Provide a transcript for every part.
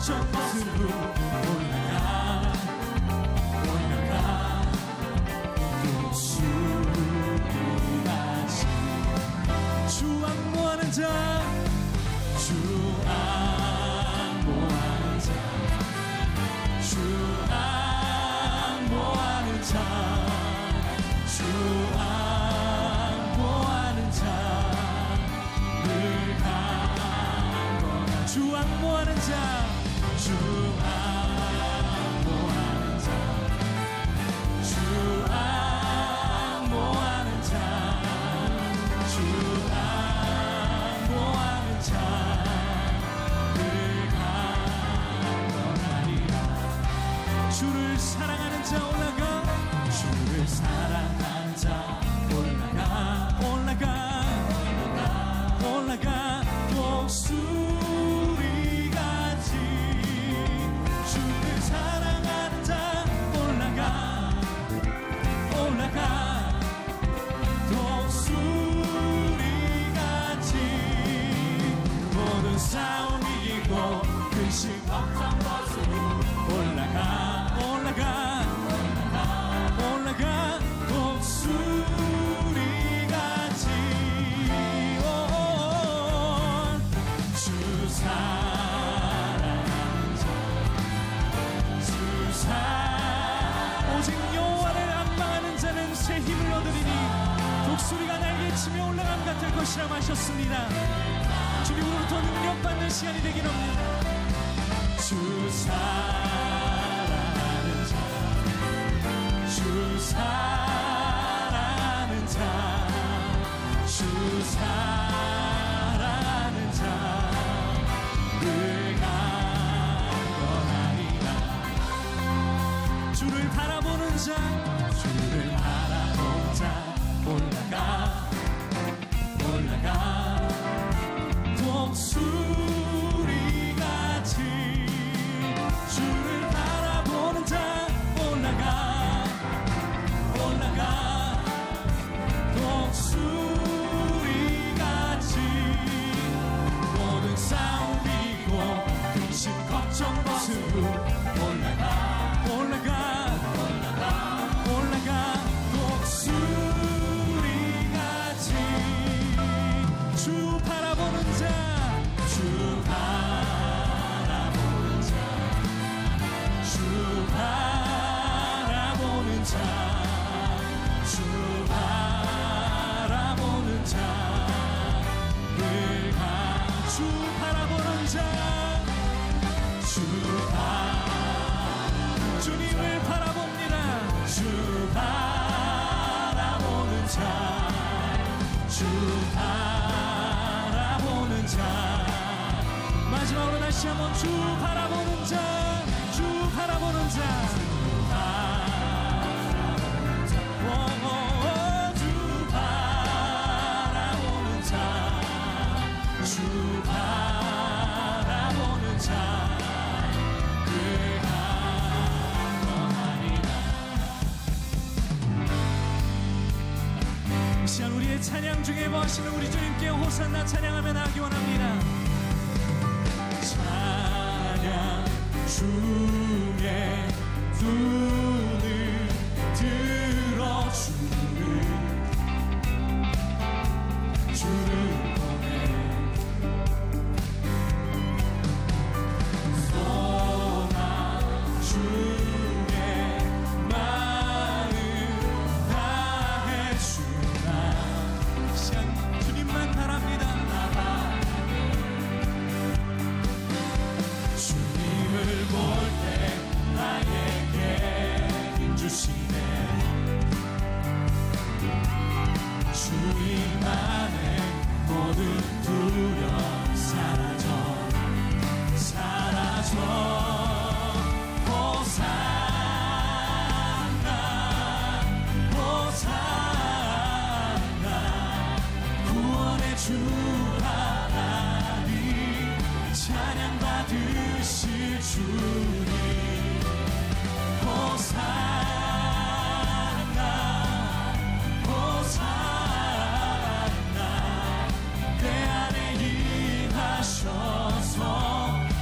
거점 곳으로 올라가 독수리같이 주 안모하는 자 주 안모하는 자 주 안모하는 자 주 안모하는 자를 강건한 주 안모하는 자 주 안모하는 자 주 안모하는 자 주 안모하는 자를 강건하리라 주를 사랑하는 자 올라가 주를 사랑하는 자 올라가 올라가 올라가 독수리같이 주를 사랑하는 자 올라가 올라가 독수리같이 모든 싸움 이기고 근심 걱정 벗으로 올라가 올라가 올라가 독수리같이 주 사랑하는 자 주 오직 여호와를 안망하는 자는 새 힘을 얻으리니 독수리가 날개치며 올라감 같을 것이라 하셨습니다. 주님으로부터 능력받는 시간이 되길 합니다. 주 사랑하는 자 주 사랑하는 자 주 사랑하는 자를 강건하리라 주를 바라보는 자 주를 바라보는 자 올라가 올라가 독수리같이 주를 바라보는 자 올라가 올라가 독수리같이 모든 싸움 이기고 근심 걱정 벗으로 올라가 올라가 올라가 올라가 독수리같이 주 바라보는 자 주 바라보는 자 주 바라보는 자 주 바라보는 자를 주 바라보는 자 주 주님을 바라봅니다. 주 바라보는 자 주 바라보는 자 마지막으로 다시 한번 주 바라보는 자 주 바라보는 자 주 바라보는 자를 강건하리라 이 시간 우리의 찬양 중에 거하시는 우리 주님께 호산나 찬양하며 나가기 원합니다. 찬양 중에 눈을 들어 주를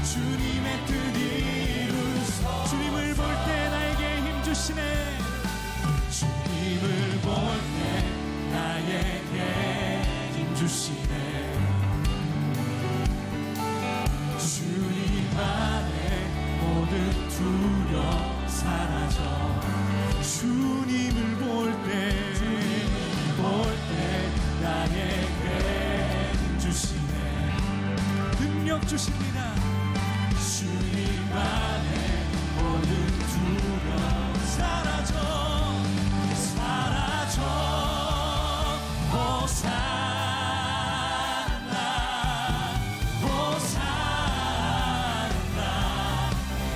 주님의 뜻이 능력 주십니다. 주님 안에 모든 두려움 사라져 사라져. 호산나 호산나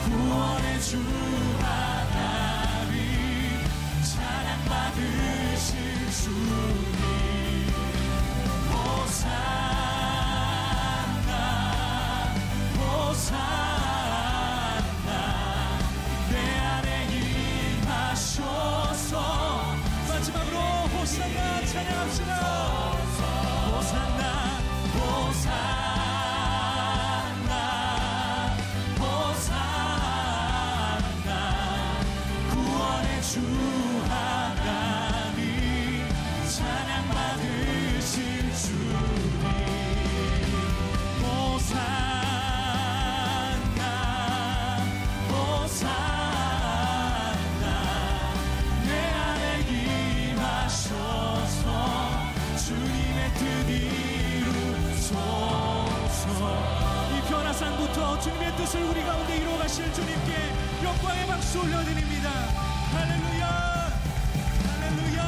구원의 주 하나님 찬양 받으실 주님. 호산나 호산나 내 안에 임하소서. 마지막으로 호산나 찬양합시다. 호산나 호산나 호산나 구원의 주 하나님 찬양 받으실 주님. 호산나 호산나 내 안에 임하소서. 주님의 뜻 이루소서. 이 변화산부터 주님의 뜻을 우리 가운데 이루어가실 주님께 영광의 박수 올려드립니다. 할렐루야 할렐루야.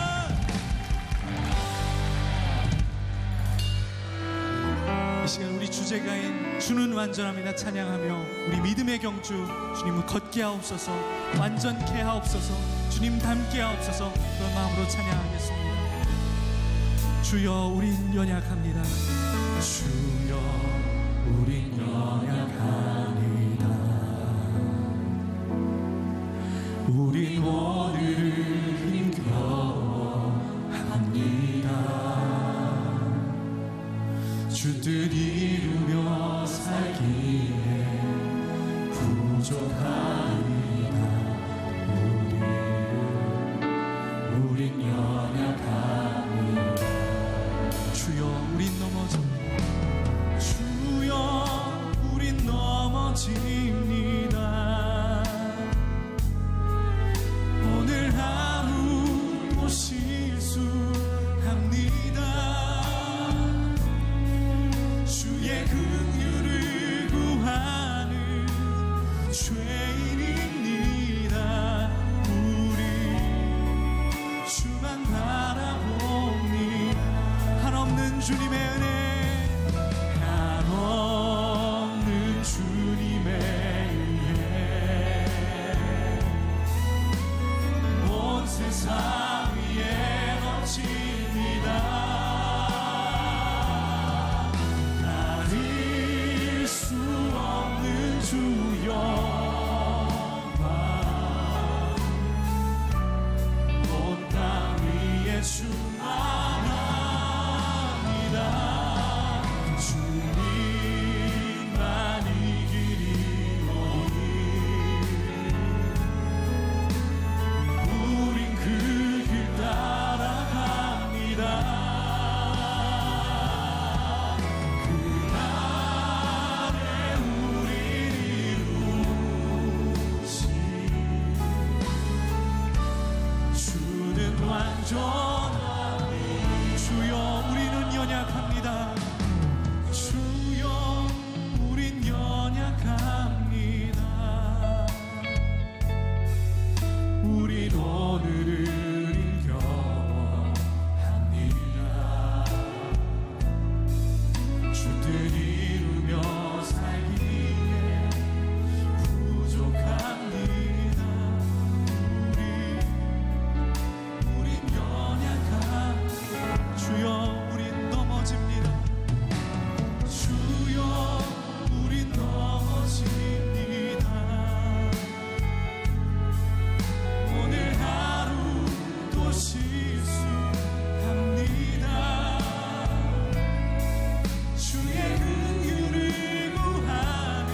이 시간 우리 주제가인 주는 완전합니다 찬양하며 우리 믿음의 경주 주님을 걷게 하옵소서, 완전케 하옵소서, 주님 닮게 하옵소서, 그런 마음으로 찬양하겠습니다. 주여 우린 연약합니다. 주여 우린 연약합니다. 우린 오늘을 힘겨워합니다. 주 뜻 이루며 살기에 부족합니다. 우린 연약합니다. 주여 우린 넘어집니다. 주여 우린 넘어집니다. 오늘 하루도 실수합니다. 주의 긍휼을 구하는 죄인입니다. 우리 주만 바라봅니다. 한없는 주님의 은혜, 한없는 주님의 은혜 온 세상 위에 넘칩니다. 가릴 수 없는 주 영광 온 땅 위에 충만합니다. 주님만 이기리오니 우린 그 길 따라갑니다. 그날에 우리 이루신 주는 완전하니. 주여 우리는 연약합니다. 주여 우린 연약합니다. 우린 오늘을 힘겨워합니다. 주 뜻 이루며 살기에 부족합니다. 우린 연약합니다. 주여 우린 넘어집니다. 주여 우린 넘어집니다. 오늘 하루도 실수합니다. 주의 긍휼을 구하는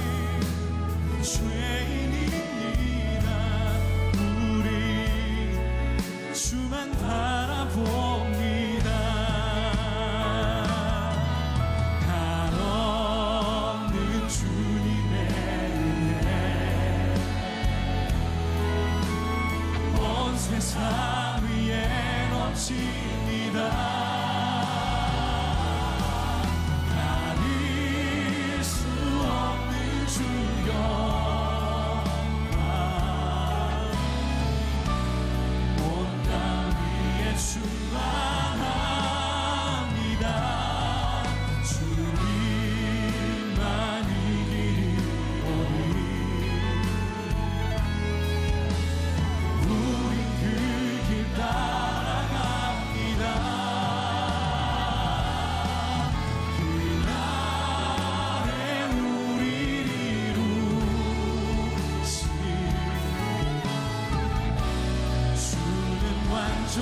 죄인입니다. 우리 주만 바라봅니다. 한없는 주님의 은혜 온 세상 위에 넘칩니다. 가릴 수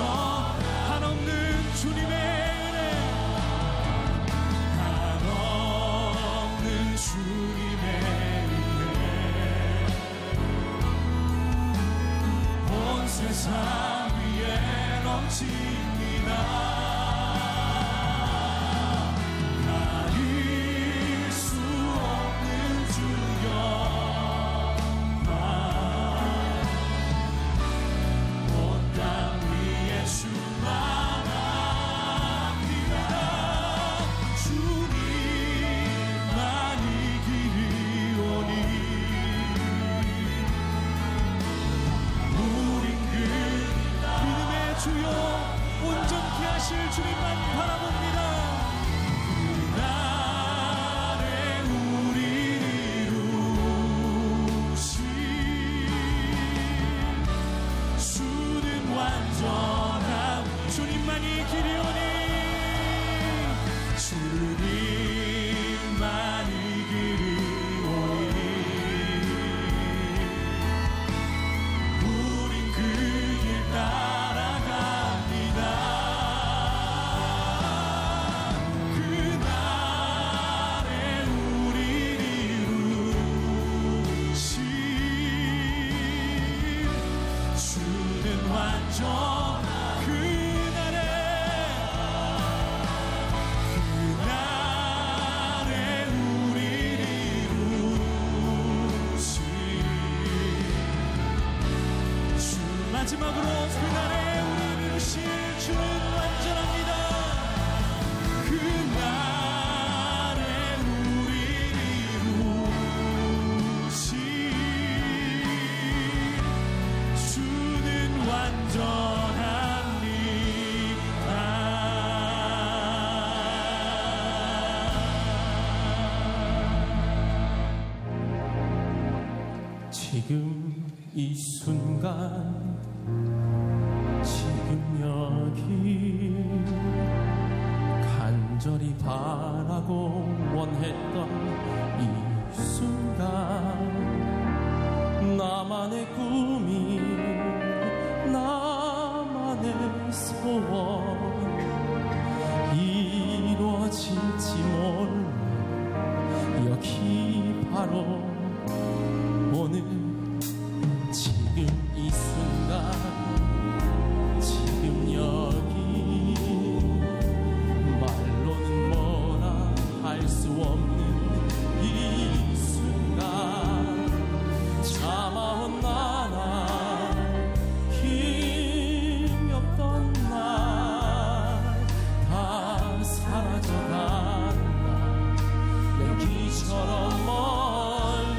한없는 주님의 은혜, 한없는 주님의 은혜, 온 세상 위에 넘칩니다. 가릴 수 없는 주 영광, 온 땅 위에 충만합니다. 주님만 이기리오니 우린 그 믿음의 주요 온전케 하실 주님만 바라봅니다. 그날에 우리 이루신 주는 완전함, 주님만이 길이오니 주님만 이기리오니 우린 그 길 따라갑니다. 그날에 우리 이루신 주는 완전한 그날에 우리 이루신 주, 마지막으로 그날에 우리를 이루실 주는 완전합니다. 그날에 우리 이루신 주는 완전합니다. 지금 이 순간, 지금 여기 간절히 바라고 원했던 이 순간, 나만의 꿈이, 나만의 소원 이루어질지 몰라. 여기 바로 오늘, 지금 이 순간, 지금 여기, 말로는 뭐라 할 수 없는 이 순간, 참아온 나날, 힘이 없던 날 다 사라져간다. 내 기처럼 멀리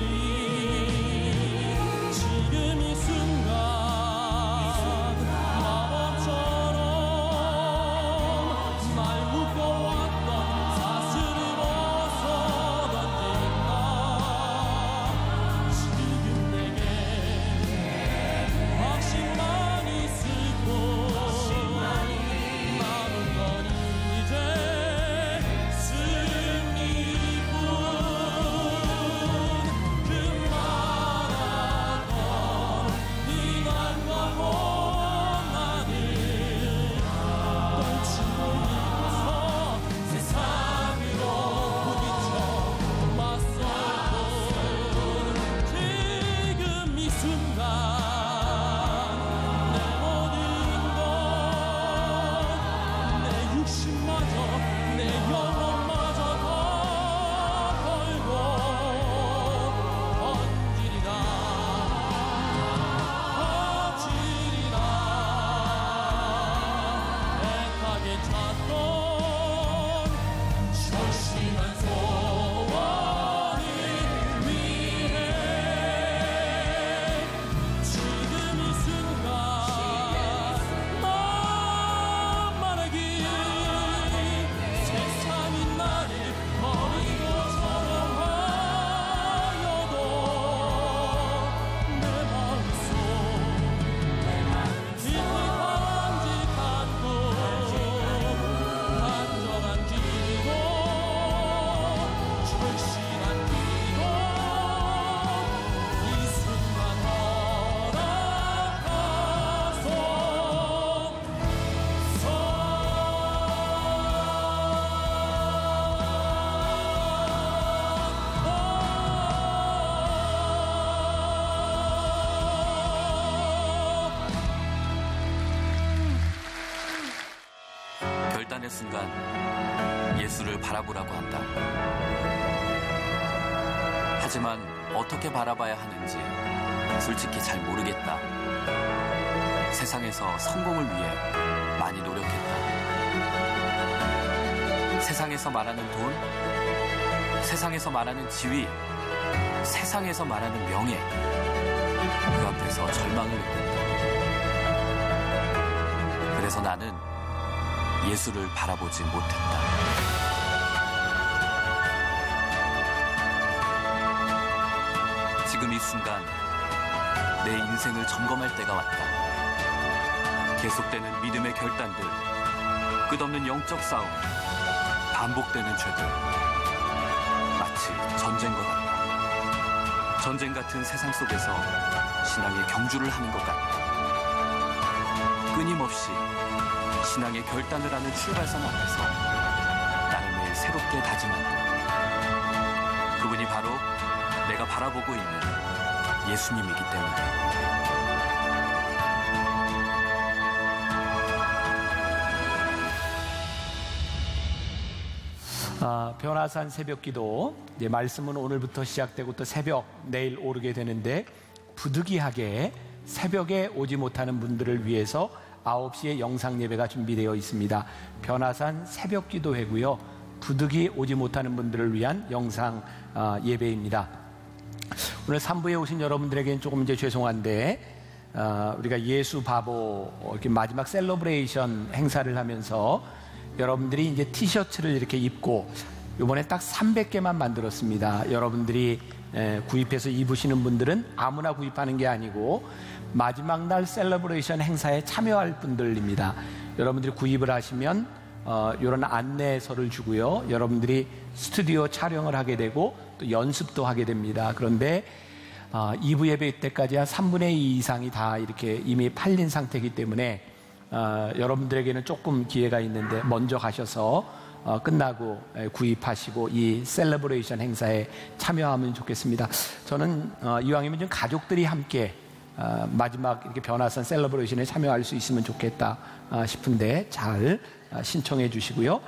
어느 순간 예수를 바라보라고 한다. 하지만 어떻게 바라봐야 하는지 솔직히 잘 모르겠다. 세상에서 성공을 위해 많이 노력했다. 세상에서 말하는 돈, 세상에서 말하는 지위, 세상에서 말하는 명예, 그 앞에서 절망을 느꼈다. 그래서 나는 예수를 바라보지 못했다. 지금 이 순간 내 인생을 점검할 때가 왔다. 계속되는 믿음의 결단들, 끝없는 영적 싸움, 반복되는 죄들, 마치 전쟁과 같다. 전쟁 같은 세상 속에서 신앙의 경주를 하는 것 같다. 끊임없이 신앙의 결단을 하는 출발선 앞에서 나를 매일 새롭게 다짐한다. 그분이 바로 내가 바라보고 있는 예수님이기 때문에. 변화산 새벽기도, 말씀은 오늘부터 시작되고 또 새벽, 내일 오르게 되는데 부득이하게 새벽에 오지 못하는 분들을 위해서 9시에 영상 예배가 준비되어 있습니다. 변화산 새벽기도회고요. 부득이 오지 못하는 분들을 위한 영상 예배입니다. 오늘 3부에 오신 여러분들에게는 조금 이제 죄송한데 우리가 예수 바보 이렇게 마지막 셀러브레이션 행사를 하면서 여러분들이 이제 티셔츠를 이렇게 입고 이번에 딱 300개만 만들었습니다. 여러분들이 구입해서 입으시는 분들은 아무나 구입하는 게 아니고 마지막 날 셀러브레이션 행사에 참여할 분들입니다. 여러분들이 구입을 하시면 이런 안내서를 주고요. 여러분들이 스튜디오 촬영을 하게 되고 또 연습도 하게 됩니다. 그런데 2부 예배 때까지 한 3분의 2 이상이 다 이렇게 이미 팔린 상태이기 때문에 여러분들에게는 조금 기회가 있는데 먼저 가셔서 끝나고 구입하시고 이 셀러브레이션 행사에 참여하면 좋겠습니다. 저는 이왕이면 좀 가족들이 함께 마지막 이렇게 변화산 셀러브레이션에 참여할 수 있으면 좋겠다 싶은데 잘 신청해 주시고요.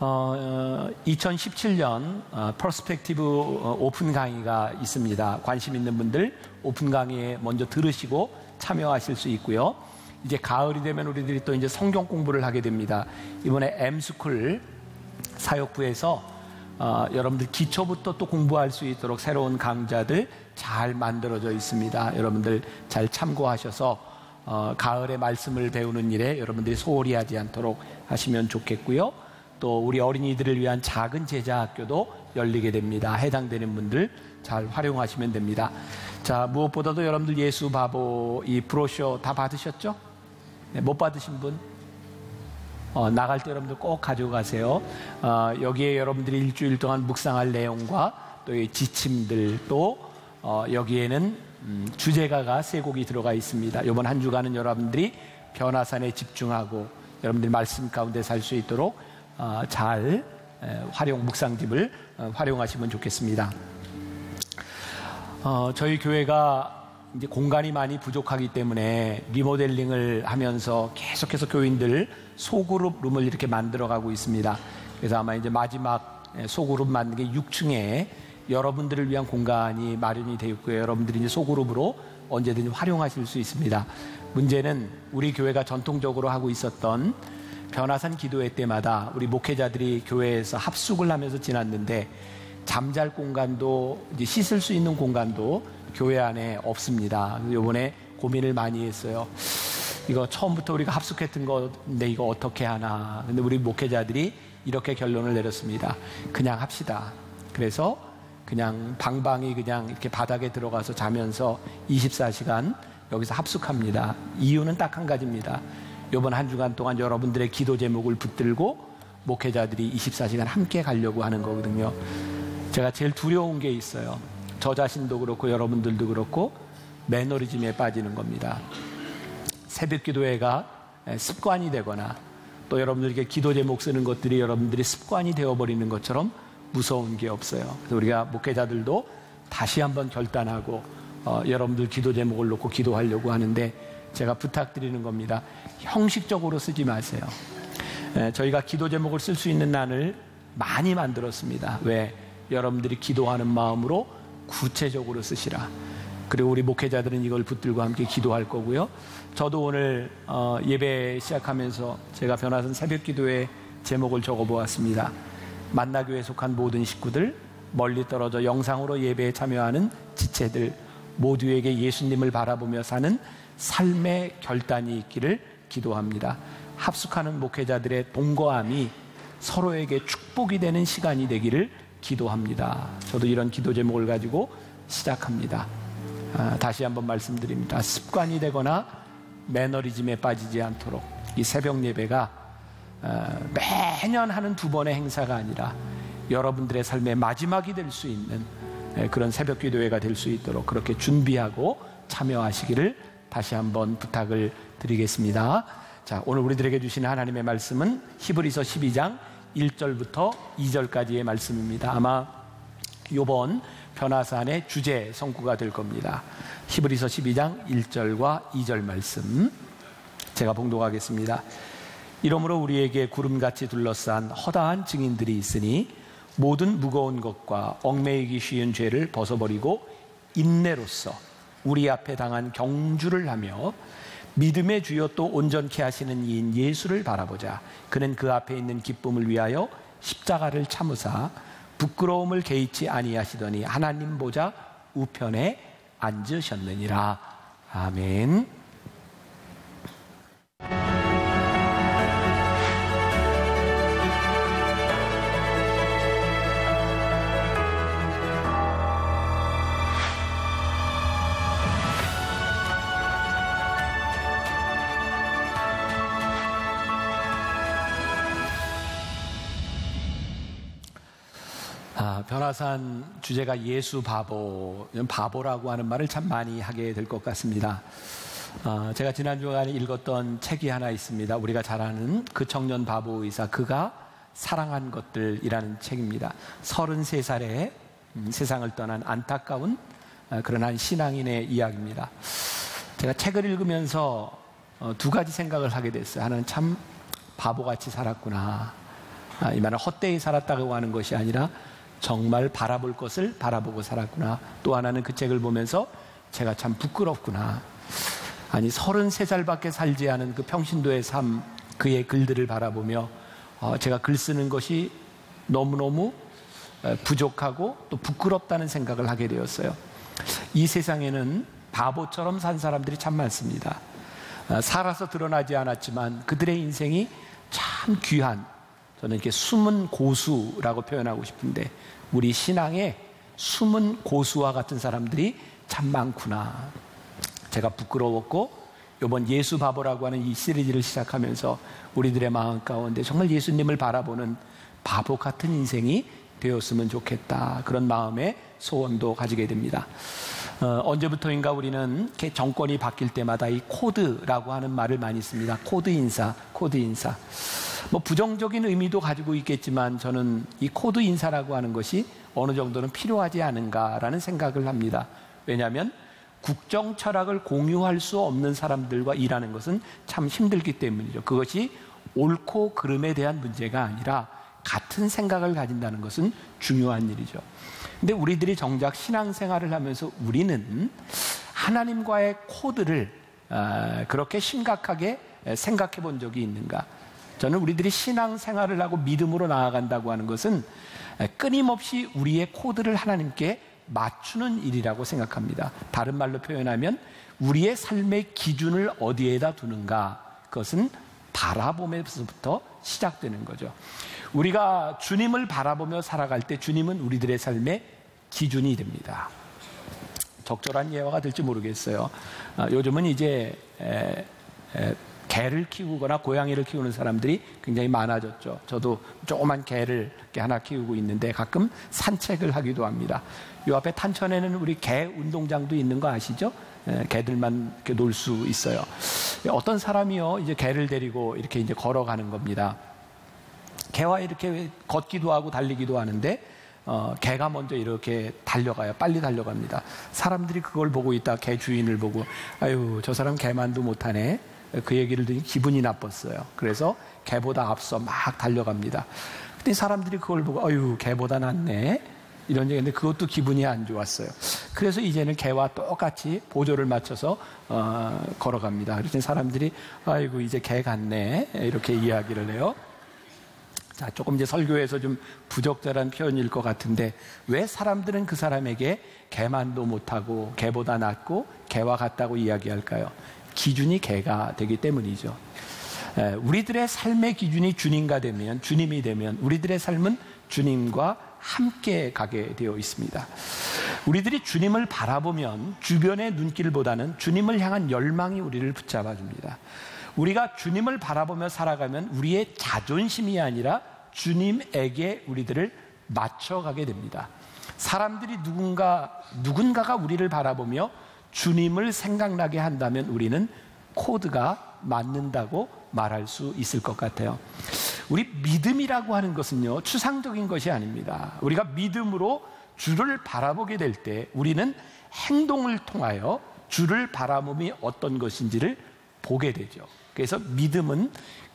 2017년 퍼스펙티브 오픈 강의가 있습니다. 관심 있는 분들 오픈 강의에 먼저 들으시고 참여하실 수 있고요. 이제 가을이 되면 우리들이 또 이제 성경 공부를 하게 됩니다. 이번에 M스쿨 사역부에서 여러분들 기초부터 또 공부할 수 있도록 새로운 강좌들 잘 만들어져 있습니다. 여러분들 잘 참고하셔서 가을에 말씀을 배우는 일에 여러분들이 소홀히 하지 않도록 하시면 좋겠고요. 또 우리 어린이들을 위한 작은 제자학교도 열리게 됩니다. 해당되는 분들 잘 활용하시면 됩니다. 자, 무엇보다도 여러분들 예수 바보 이 브로셔 다 받으셨죠? 네, 못 받으신 분? 나갈 때 여러분들 꼭 가지고 가세요. 여기에 여러분들이 일주일 동안 묵상할 내용과 또 이 지침들 또 여기에는 주제가가 3곡이 들어가 있습니다. 이번 한 주간은 여러분들이 변화산에 집중하고 여러분들이 말씀 가운데 살 수 있도록 잘 묵상집을 활용하시면 좋겠습니다. 저희 교회가 이제 공간이 많이 부족하기 때문에 리모델링을 하면서 계속해서 교인들 소그룹 룸을 이렇게 만들어가고 있습니다. 그래서 아마 이제 마지막 소그룹 만든 게 6층에 여러분들을 위한 공간이 마련이 되어 있고요. 여러분들이 이제 소그룹으로 언제든지 활용하실 수 있습니다. 문제는 우리 교회가 전통적으로 하고 있었던 변화산 기도회 때마다 우리 목회자들이 교회에서 합숙을 하면서 지났는데 잠잘 공간도 이제 씻을 수 있는 공간도 교회 안에 없습니다. 이번에 고민을 많이 했어요. 이거 처음부터 우리가 합숙했던 건데 이거 어떻게 하나. 근데 우리 목회자들이 이렇게 결론을 내렸습니다. 그냥 합시다. 그래서 그냥 방방이 그냥 이렇게 바닥에 들어가서 자면서 24시간 여기서 합숙합니다. 이유는 딱 한 가지입니다. 이번 한 주간 동안 여러분들의 기도 제목을 붙들고 목회자들이 24시간 함께 가려고 하는 거거든요. 제가 제일 두려운 게 있어요. 저 자신도 그렇고 여러분들도 그렇고 매너리즘에 빠지는 겁니다. 새벽 기도회가 습관이 되거나 또 여러분들에게 기도 제목 쓰는 것들이 여러분들이 습관이 되어버리는 것처럼 무서운 게 없어요. 그래서 우리가 목회자들도 다시 한번 결단하고 여러분들 기도 제목을 놓고 기도하려고 하는데 제가 부탁드리는 겁니다. 형식적으로 쓰지 마세요. 저희가 기도 제목을 쓸 수 있는 난을 많이 만들었습니다. 왜? 여러분들이 기도하는 마음으로 구체적으로 쓰시라. 그리고 우리 목회자들은 이걸 붙들고 함께 기도할 거고요. 저도 오늘 예배 시작하면서 제가 변화선 새벽 기도의 제목을 적어보았습니다. 만나교회에 속한 모든 식구들, 멀리 떨어져 영상으로 예배에 참여하는 지체들 모두에게 예수님을 바라보며 사는 삶의 결단이 있기를 기도합니다. 합숙하는 목회자들의 동거함이 서로에게 축복이 되는 시간이 되기를 기도합니다. 저도 이런 기도 제목을 가지고 시작합니다. 다시 한번 말씀드립니다. 습관이 되거나 매너리즘에 빠지지 않도록 이 새벽 예배가 매년 하는 2번의 행사가 아니라 여러분들의 삶의 마지막이 될 수 있는 그런 새벽 기도회가 될 수 있도록 그렇게 준비하고 참여하시기를 다시 한번 부탁을 드리겠습니다. 자, 오늘 우리들에게 주시는 하나님의 말씀은 히브리서 12장 1절부터 2절까지의 말씀입니다. 아마 이번 변화산의 주제 성구가 될 겁니다. 히브리서 12장 1절과 2절 말씀 제가 봉독하겠습니다. 이러므로 우리에게 구름같이 둘러싼 허다한 증인들이 있으니 모든 무거운 것과 얽매이기 쉬운 죄를 벗어버리고 인내로써 우리 앞에 당한 경주를 하며 믿음의 주요 또 온전케 하시는 이인 예수를 바라보자. 그는 그 앞에 있는 기쁨을 위하여 십자가를 참으사 부끄러움을 개의치 아니하시더니 하나님 보좌 우편에 앉으셨느니라. 아멘. 변화산 주제가 예수 바보, 바보라고 하는 말을 참 많이 하게 될 것 같습니다. 제가 지난 주간에 읽었던 책이 하나 있습니다. 우리가 잘 아는 그 청년 바보 의사, 그가 사랑한 것들이라는 책입니다. 33살에 세상을 떠난 안타까운 그런 한 신앙인의 이야기입니다. 제가 책을 읽으면서 2가지 생각을 하게 됐어요. 하나는 참 바보같이 살았구나. 이 말은 헛되이 살았다고 하는 것이 아니라 정말 바라볼 것을 바라보고 살았구나. 또 하나는 그 책을 보면서 제가 참 부끄럽구나. 아니 33살밖에 살지 않은 그 평신도의 삶, 그의 글들을 바라보며 제가 글 쓰는 것이 너무너무 부족하고 또 부끄럽다는 생각을 하게 되었어요. 이 세상에는 바보처럼 산 사람들이 참 많습니다. 살아서 드러나지 않았지만 그들의 인생이 참 귀한, 저는 이렇게 숨은 고수라고 표현하고 싶은데 우리 신앙에 숨은 고수와 같은 사람들이 참 많구나. 제가 부끄러웠고 이번 예수 바보라고 하는 이 시리즈를 시작하면서 우리들의 마음 가운데 정말 예수님을 바라보는 바보 같은 인생이 되었으면 좋겠다. 그런 마음의 소원도 가지게 됩니다. 언제부터인가 우리는 정권이 바뀔 때마다 이 코드라고 하는 말을 많이 씁니다. 코드 인사, 코드 인사. 뭐 부정적인 의미도 가지고 있겠지만 저는 이 코드 인사라고 하는 것이 어느 정도는 필요하지 않은가라는 생각을 합니다. 왜냐하면 국정 철학을 공유할 수 없는 사람들과 일하는 것은 참 힘들기 때문이죠. 그것이 옳고 그름에 대한 문제가 아니라 같은 생각을 가진다는 것은 중요한 일이죠. 근데 우리들이 정작 신앙생활을 하면서 우리는 하나님과의 코드를 그렇게 심각하게 생각해 본 적이 있는가? 저는 우리들이 신앙생활을 하고 믿음으로 나아간다고 하는 것은 끊임없이 우리의 코드를 하나님께 맞추는 일이라고 생각합니다. 다른 말로 표현하면 우리의 삶의 기준을 어디에다 두는가, 그것은 바라봄에서부터 시작되는 거죠. 우리가 주님을 바라보며 살아갈 때 주님은 우리들의 삶의 기준이 됩니다. 적절한 예화가 될지 모르겠어요. 요즘은 이제 개를 키우거나 고양이를 키우는 사람들이 굉장히 많아졌죠. 저도 조그만 개를 이렇게 하나 키우고 있는데 가끔 산책을 하기도 합니다. 요 앞에 탄천에는 우리 개 운동장도 있는 거 아시죠? 개들만 이렇게 놀 수 있어요. 어떤 사람이요, 이제 개를 데리고 이렇게 이제 걸어가는 겁니다. 개와 이렇게 걷기도 하고 달리기도 하는데 개가 먼저 이렇게 달려가요. 빨리 달려갑니다. 사람들이 그걸 보고 있다 개 주인을 보고 아유 저 사람 개만도 못하네. 그 얘기를 듣니 기분이 나빴어요. 그래서 개보다 앞서 막 달려갑니다. 그때 사람들이 그걸 보고 어휴 개보다 낫네 이런 얘기인데 그것도 기분이 안 좋았어요. 그래서 이제는 개와 똑같이 보조를 맞춰서 걸어갑니다. 그랬더니 사람들이 아이고 이제 개 같네 이렇게 이야기를 해요. 자, 조금 이제 설교에서 좀 부적절한 표현일 것 같은데 왜 사람들은 그 사람에게 개만도 못하고 개보다 낫고 개와 같다고 이야기할까요? 기준이 개가 되기 때문이죠. 우리들의 삶의 기준이 주님이 되면 우리들의 삶은 주님과 함께 가게 되어 있습니다. 우리들이 주님을 바라보면 주변의 눈길보다는 주님을 향한 열망이 우리를 붙잡아 줍니다. 우리가 주님을 바라보며 살아가면 우리의 자존심이 아니라 주님에게 우리들을 맞춰가게 됩니다. 사람들이 누군가가 우리를 바라보며 주님을 생각나게 한다면 우리는 코드가 맞는다고 말할 수 있을 것 같아요. 우리 믿음이라고 하는 것은요, 추상적인 것이 아닙니다. 우리가 믿음으로 주를 바라보게 될 때 우리는 행동을 통하여 주를 바라봄이 어떤 것인지를 보게 되죠. 그래서 믿음은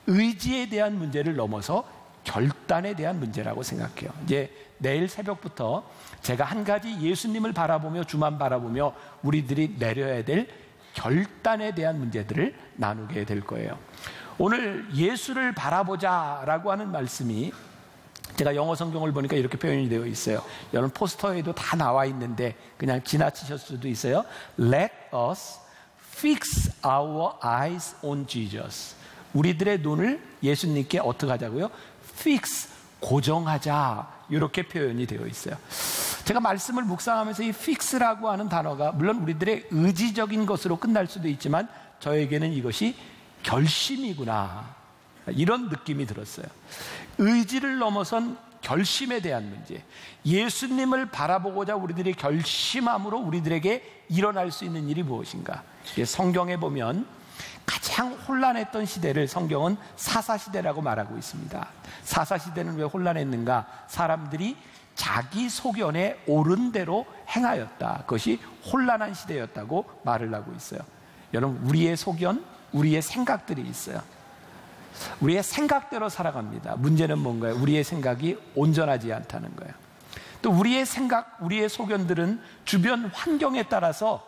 의지에 대한 문제를 넘어서 결단에 대한 문제라고 생각해요. 이제 내일 새벽부터 제가 한 가지 예수님을 바라보며 주만 바라보며 우리들이 내려야 될 결단에 대한 문제들을 나누게 될 거예요. 오늘 예수를 바라보자라고 하는 말씀이 제가 영어 성경을 보니까 이렇게 표현이 되어 있어요. 여러분 포스터에도 다 나와 있는데 그냥 지나치셨을 수도 있어요. Let us fix our eyes on Jesus. 우리들의 눈을 예수님께 어떻게 하자고요? Fix, 고정하자. 이렇게 표현이 되어 있어요. 제가 말씀을 묵상하면서 이 fix라고 하는 단어가 물론 우리들의 의지적인 것으로 끝날 수도 있지만 저에게는 이것이 결심이구나 이런 느낌이 들었어요. 의지를 넘어선 결심에 대한 문제, 예수님을 바라보고자 우리들이 결심함으로 우리들에게 일어날 수 있는 일이 무엇인가. 성경에 보면 가장 혼란했던 시대를 성경은 사사시대라고 말하고 있습니다. 사사시대는 왜 혼란했는가? 사람들이 자기 소견에 옳은 대로 행하였다. 그것이 혼란한 시대였다고 말을 하고 있어요. 여러분, 우리의 소견, 우리의 생각들이 있어요. 우리의 생각대로 살아갑니다. 문제는 뭔가요? 우리의 생각이 온전하지 않다는 거예요. 또 우리의 생각, 우리의 소견들은 주변 환경에 따라서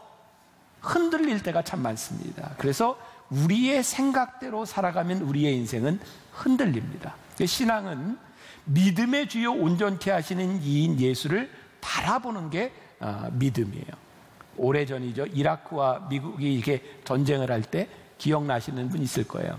흔들릴 때가 참 많습니다. 그래서 우리의 생각대로 살아가면 우리의 인생은 흔들립니다. 신앙은 믿음의 주요 온전케 하시는 이인 예수를 바라보는 게 믿음이에요. 오래전이죠. 이라크와 미국이 이렇게 전쟁을 할 때 기억나시는 분 있을 거예요.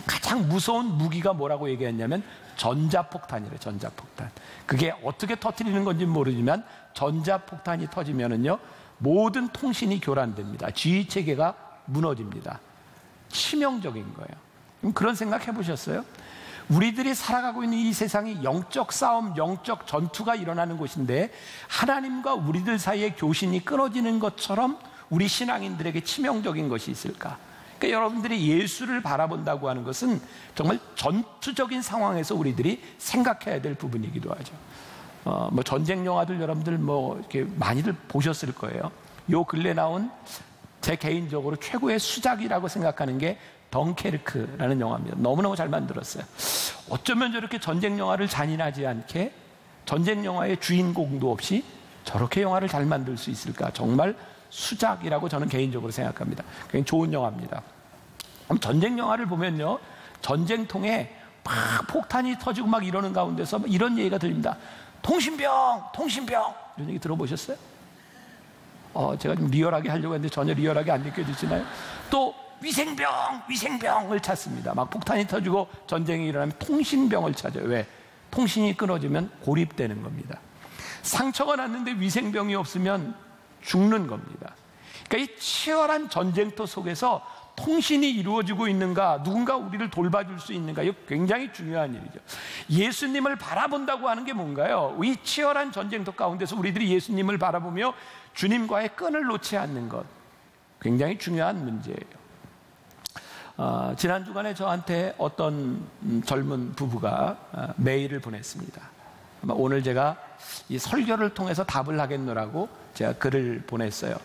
가장 무서운 무기가 뭐라고 얘기했냐면 전자폭탄이래요. 전자폭탄. 그게 어떻게 터뜨리는 건지 모르지만 전자폭탄이 터지면은요 모든 통신이 교란됩니다. 지휘체계가 무너집니다. 치명적인 거예요. 그런 생각 해보셨어요? 우리들이 살아가고 있는 이 세상이 영적 싸움, 영적 전투가 일어나는 곳인데 하나님과 우리들 사이의 교신이 끊어지는 것처럼 우리 신앙인들에게 치명적인 것이 있을까? 그러니까 여러분들이 예수를 바라본다고 하는 것은 정말 전투적인 상황에서 우리들이 생각해야 될 부분이기도 하죠. 뭐 전쟁 영화들 여러분들 뭐 이렇게 많이들 보셨을 거예요. 요 근래 나온 제 개인적으로 최고의 수작이라고 생각하는 게 덩케르크라는 영화입니다. 너무너무 잘 만들었어요. 어쩌면 저렇게 전쟁 영화를 잔인하지 않게 전쟁 영화의 주인공도 없이 저렇게 영화를 잘 만들 수 있을까? 정말 수작이라고 저는 개인적으로 생각합니다. 굉장히 좋은 영화입니다. 전쟁 영화를 보면요, 전쟁통에 막 폭탄이 터지고 막 이러는 가운데서 이런 얘기가 들립니다. 통신병, 통신병. 이런 얘기 들어보셨어요? 제가 좀 리얼하게 하려고 했는데 전혀 리얼하게 안 느껴지시나요? 또 위생병, 위생병을 찾습니다. 막 폭탄이 터지고 전쟁이 일어나면 통신병을 찾아요. 왜? 통신이 끊어지면 고립되는 겁니다. 상처가 났는데 위생병이 없으면 죽는 겁니다. 그러니까 이 치열한 전쟁터 속에서 통신이 이루어지고 있는가, 누군가 우리를 돌봐줄 수 있는가, 이거 굉장히 중요한 일이죠. 예수님을 바라본다고 하는 게 뭔가요? 이 치열한 전쟁터 가운데서 우리들이 예수님을 바라보며 주님과의 끈을 놓지 않는 것, 굉장히 중요한 문제예요. 지난 주간에 저한테 어떤 젊은 부부가 메일을 보냈습니다. 오늘 제가 이 설교를 통해서 답을 하겠노라고 제가 글을 보냈어요.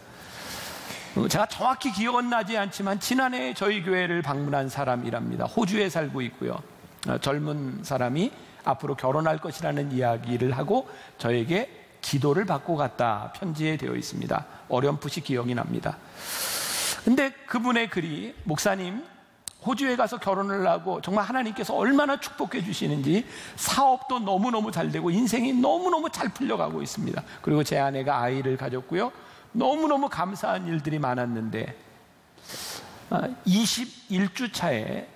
제가 정확히 기억은 나지 않지만 지난해 저희 교회를 방문한 사람이랍니다. 호주에 살고 있고요. 젊은 사람이 앞으로 결혼할 것이라는 이야기를 하고 저에게 기도를 받고 갔다 편지에 되어 있습니다. 어렴풋이 기억이 납니다. 근데 그분의 글이, 목사님 호주에 가서 결혼을 하고 정말 하나님께서 얼마나 축복해 주시는지, 사업도 너무너무 잘 되고 인생이 너무너무 잘 풀려가고 있습니다. 그리고 제 아내가 아이를 가졌고요. 너무너무 감사한 일들이 많았는데 21주 차에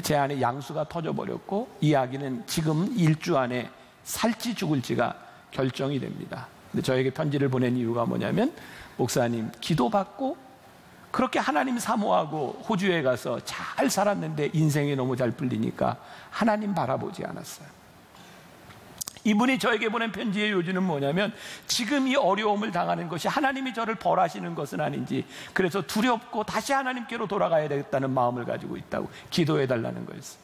제 아내 양수가 터져버렸고 이 아기는 지금 1주 안에 살지 죽을지가 결정이 됩니다. 근데 저에게 편지를 보낸 이유가 뭐냐면, 목사님 기도받고 그렇게 하나님 사모하고 호주에 가서 잘 살았는데 인생이 너무 잘 풀리니까 하나님 바라보지 않았어요. 이분이 저에게 보낸 편지의 요지는 뭐냐면, 지금 이 어려움을 당하는 것이 하나님이 저를 벌하시는 것은 아닌지, 그래서 두렵고 다시 하나님께로 돌아가야 되겠다는 마음을 가지고 있다고 기도해달라는 거였어요.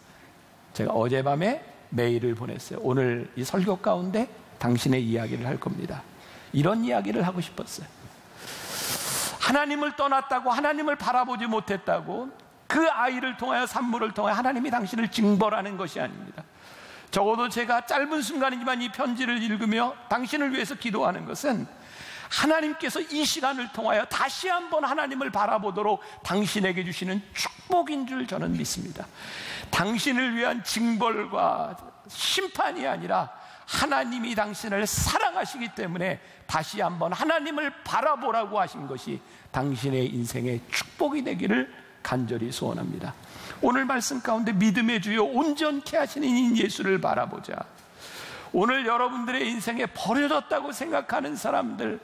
제가 어젯밤에 메일을 보냈어요. 오늘 이 설교 가운데 당신의 이야기를 할 겁니다. 이런 이야기를 하고 싶었어요. 하나님을 떠났다고, 하나님을 바라보지 못했다고, 그 아이를 통하여, 산모를 통하여 하나님이 당신을 징벌하는 것이 아닙니다. 적어도 제가 짧은 순간이지만 이 편지를 읽으며 당신을 위해서 기도하는 것은, 하나님께서 이 시간을 통하여 다시 한번 하나님을 바라보도록 당신에게 주시는 축복인 줄 저는 믿습니다. 당신을 위한 징벌과 심판이 아니라 하나님이 당신을 사랑하시기 때문에 다시 한번 하나님을 바라보라고 하신 것이 당신의 인생의 축복이 되기를 간절히 소원합니다. 오늘 말씀 가운데 믿음의 주여 온전케 하시는 이 예수를 바라보자. 오늘 여러분들의 인생에 버려졌다고 생각하는 사람들,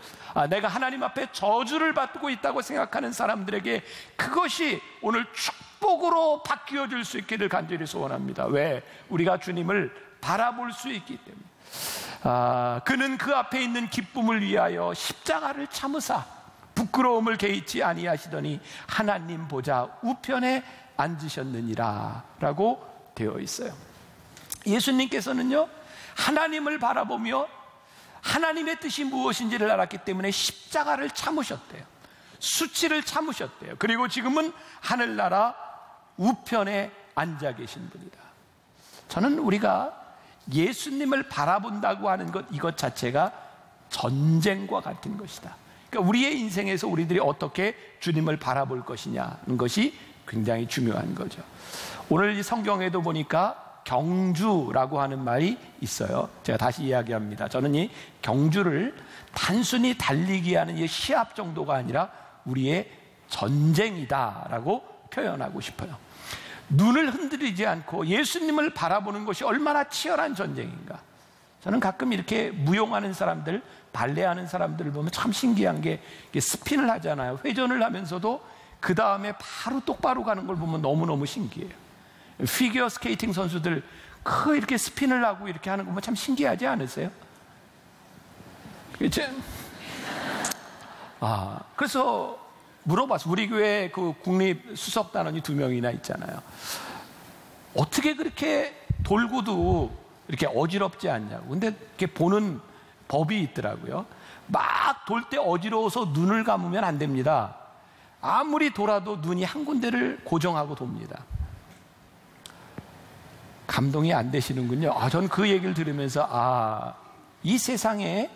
내가 하나님 앞에 저주를 받고 있다고 생각하는 사람들에게 그것이 오늘 축복으로 바뀌어질 수 있기를 간절히 소원합니다. 왜? 우리가 주님을 바라볼 수 있기 때문에. 그는 그 앞에 있는 기쁨을 위하여 십자가를 참으사 부끄러움을 개의치 아니하시더니 하나님 보좌 우편에 앉으셨느니라 라고 되어 있어요. 예수님께서는요, 하나님을 바라보며 하나님의 뜻이 무엇인지를 알았기 때문에 십자가를 참으셨대요. 수치를 참으셨대요. 그리고 지금은 하늘나라 우편에 앉아 계신 분이다. 저는 우리가 예수님을 바라본다고 하는 것, 이것 자체가 전쟁과 같은 것이다. 그러니까 우리의 인생에서 우리들이 어떻게 주님을 바라볼 것이냐는 것이 굉장히 중요한 거죠. 오늘 이 성경에도 보니까 경주라고 하는 말이 있어요. 제가 다시 이야기합니다. 저는 이 경주를 단순히 달리기 하는 이 시합 정도가 아니라 우리의 전쟁이다라고 표현하고 싶어요. 눈을 흔들리지 않고 예수님을 바라보는 것이 얼마나 치열한 전쟁인가. 저는 가끔 이렇게 무용하는 사람들, 발레하는 사람들을 보면 참 신기한 게, 스핀을 하잖아요. 회전을 하면서도 그 다음에 바로 똑바로 가는 걸 보면 너무너무 신기해요. 피겨 스케이팅 선수들 이렇게 스핀을 하고 이렇게 하는 거 보면 참 신기하지 않으세요? 그렇죠? 그래서 물어봤어. 우리 교회 그 국립 수석단원이 2명이나 있잖아요. 어떻게 그렇게 돌고도 이렇게 어지럽지 않냐고. 근데 이렇게 보는 법이 있더라고요. 막 돌 때 어지러워서 눈을 감으면 안 됩니다. 아무리 돌아도 눈이 한 군데를 고정하고 돕니다. 감동이 안 되시는군요. 전 그 얘기를 들으면서 이 세상에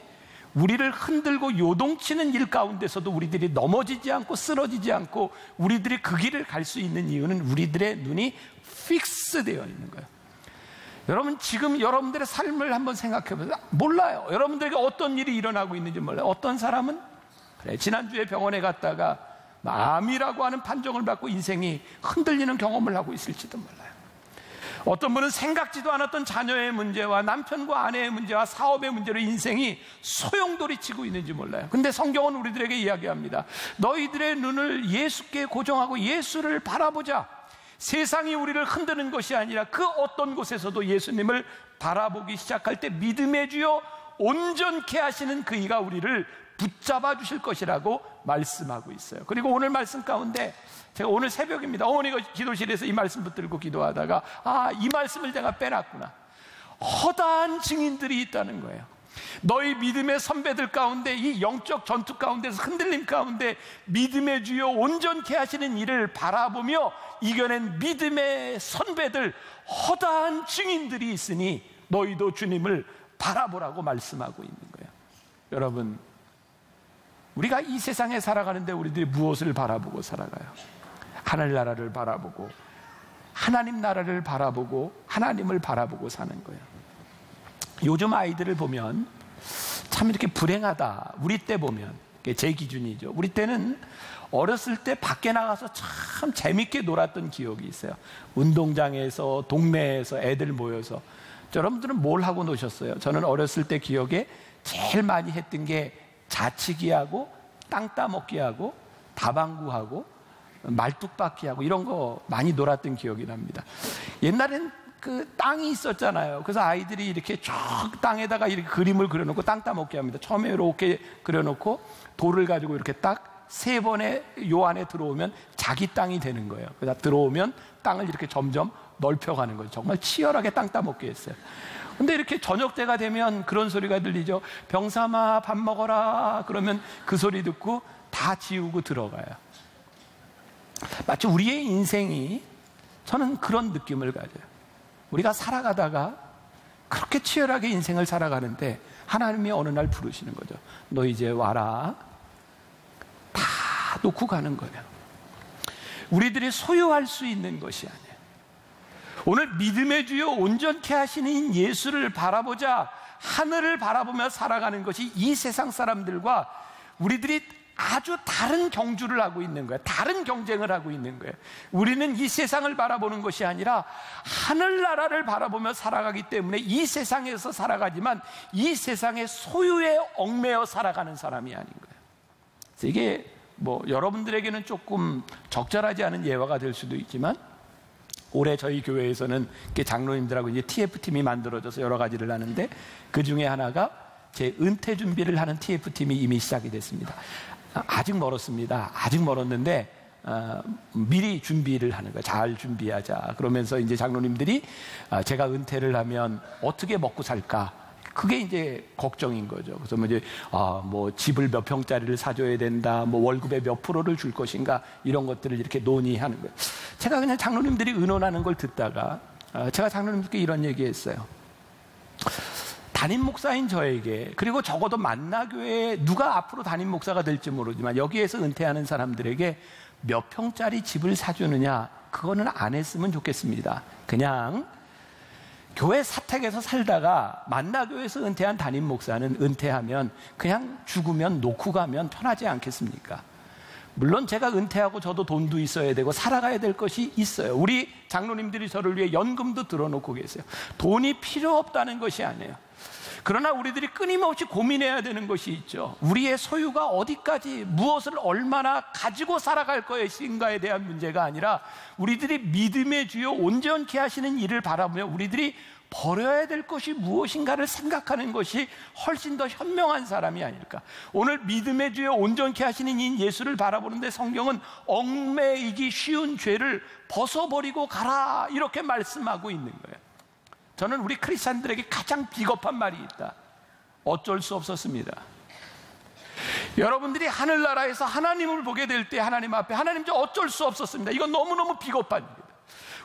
우리를 흔들고 요동치는 일 가운데서도 우리들이 넘어지지 않고 쓰러지지 않고 우리들이 그 길을 갈 수 있는 이유는 우리들의 눈이 픽스되어 있는 거예요. 여러분, 지금 여러분들의 삶을 한번 생각해 보세요. 몰라요. 여러분들에게 어떤 일이 일어나고 있는지 몰라요. 어떤 사람은 지난주에 병원에 갔다가 암이라고 하는 판정을 받고 인생이 흔들리는 경험을 하고 있을지도 몰라요. 어떤 분은 생각지도 않았던 자녀의 문제와 남편과 아내의 문제와 사업의 문제로 인생이 소용돌이 치고 있는지 몰라요. 근데 성경은 우리들에게 이야기합니다. 너희들의 눈을 예수께 고정하고 예수를 바라보자. 세상이 우리를 흔드는 것이 아니라 그 어떤 곳에서도 예수님을 바라보기 시작할 때 믿음의 주여 온전케 하시는 그이가 우리를 붙잡아 주실 것이라고 말씀하고 있어요. 그리고 오늘 말씀 가운데 제가 오늘 새벽입니다. 어머니가 기도실에서 이 말씀 붙들고 기도하다가 이 말씀을 내가 빼놨구나. 허다한 증인들이 있다는 거예요. 너희 믿음의 선배들 가운데, 이 영적 전투 가운데서 흔들림 가운데 믿음의 주여 온전케 하시는 이를 바라보며 이겨낸 믿음의 선배들, 허다한 증인들이 있으니 너희도 주님을 바라보라고 말씀하고 있는 거예요. 여러분, 우리가 이 세상에 살아가는데 우리들이 무엇을 바라보고 살아가요? 하늘나라를 바라보고, 하나님 나라를 바라보고, 하나님을 바라보고 사는 거예요. 요즘 아이들을 보면 참 이렇게 불행하다. 우리 때 보면, 제 기준이죠. 우리 때는 어렸을 때 밖에 나가서 참 재밌게 놀았던 기억이 있어요. 운동장에서, 동네에서 애들 모여서. 여러분들은 뭘 하고 노셨어요? 저는 어렸을 때 기억에 제일 많이 했던 게 자치기하고 땅 따먹기하고 다방구하고 말뚝박기하고 이런 거 많이 놀았던 기억이 납니다. 옛날엔 그 땅이 있었잖아요. 그래서 아이들이 이렇게 쭉 땅에다가 이렇게 그림을 그려놓고 땅 따먹기 합니다. 처음에 이렇게 그려놓고 돌을 가지고 이렇게 딱 3번에 요 안에 들어오면 자기 땅이 되는 거예요. 그래서 들어오면 땅을 이렇게 점점 넓혀가는 거죠. 정말 치열하게 땅 따먹기 했어요. 근데 이렇게 저녁 때가 되면 그런 소리가 들리죠. 병삼아 밥 먹어라. 그러면 그 소리 듣고 다 지우고 들어가요. 마치 우리의 인생이, 저는 그런 느낌을 가져요. 우리가 살아가다가 그렇게 치열하게 인생을 살아가는데 하나님이 어느 날 부르시는 거죠. 너 이제 와라. 다 놓고 가는 거예요. 우리들이 소유할 수 있는 것이 아니에요. 오늘 믿음의 주여 온전케 하시는 예수를 바라보자, 하늘을 바라보며 살아가는 것이 이 세상 사람들과 우리들이 아주 다른 경주를 하고 있는 거예요. 다른 경쟁을 하고 있는 거예요. 우리는 이 세상을 바라보는 것이 아니라 하늘나라를 바라보며 살아가기 때문에 이 세상에서 살아가지만 이 세상의 소유에 얽매여 살아가는 사람이 아닌 거예요. 그래서 이게 여러분들에게는 조금 적절하지 않은 예화가 될 수도 있지만, 올해 저희 교회에서는 장로님들하고 이제 TF팀이 만들어져서 여러 가지를 하는데, 그 중에 하나가 제 은퇴 준비를 하는 TF팀이 이미 시작이 됐습니다. 아직 멀었습니다. 아직 멀었는데 미리 준비를 하는 거예요. 잘 준비하자. 그러면서 이제 장로님들이 제가 은퇴를 하면 어떻게 먹고 살까? 그게 이제 걱정인 거죠. 그래서 이제 집을 몇 평짜리를 사줘야 된다, 월급의 몇 프로를 줄 것인가, 이런 것들을 이렇게 논의하는 거예요. 제가 그냥 장로님들이 의논하는 걸 듣다가 제가 장로님들께 이런 얘기했어요. 담임 목사인 저에게, 그리고 적어도 만나교회에 누가 앞으로 담임 목사가 될지 모르지만 여기에서 은퇴하는 사람들에게 몇 평짜리 집을 사주느냐, 그거는 안 했으면 좋겠습니다. 그냥 교회 사택에서 살다가 만나교회에서 은퇴한 담임 목사는 은퇴하면 그냥 죽으면 놓고 가면 편하지 않겠습니까? 물론 제가 은퇴하고 저도 돈도 있어야 되고 살아가야 될 것이 있어요. 우리 장로님들이 저를 위해 연금도 들어놓고 계세요. 돈이 필요 없다는 것이 아니에요. 그러나 우리들이 끊임없이 고민해야 되는 것이 있죠. 우리의 소유가 어디까지, 무엇을 얼마나 가지고 살아갈 것인가에 대한 문제가 아니라 우리들이 믿음의 주여 온전케 하시는 일을 바라보며 우리들이 버려야 될 것이 무엇인가를 생각하는 것이 훨씬 더 현명한 사람이 아닐까. 오늘 믿음의 주여 온전케 하시는 이 예수를 바라보는데 성경은 얽매이기 쉬운 죄를 벗어버리고 가라, 이렇게 말씀하고 있는 거예요. 저는 우리 크리스찬들에게 가장 비겁한 말이 있다. 어쩔 수 없었습니다. 여러분들이 하늘나라에서 하나님을 보게 될 때 하나님 앞에, 하나님 저 어쩔 수 없었습니다. 이건 너무너무 비겁한 일이다.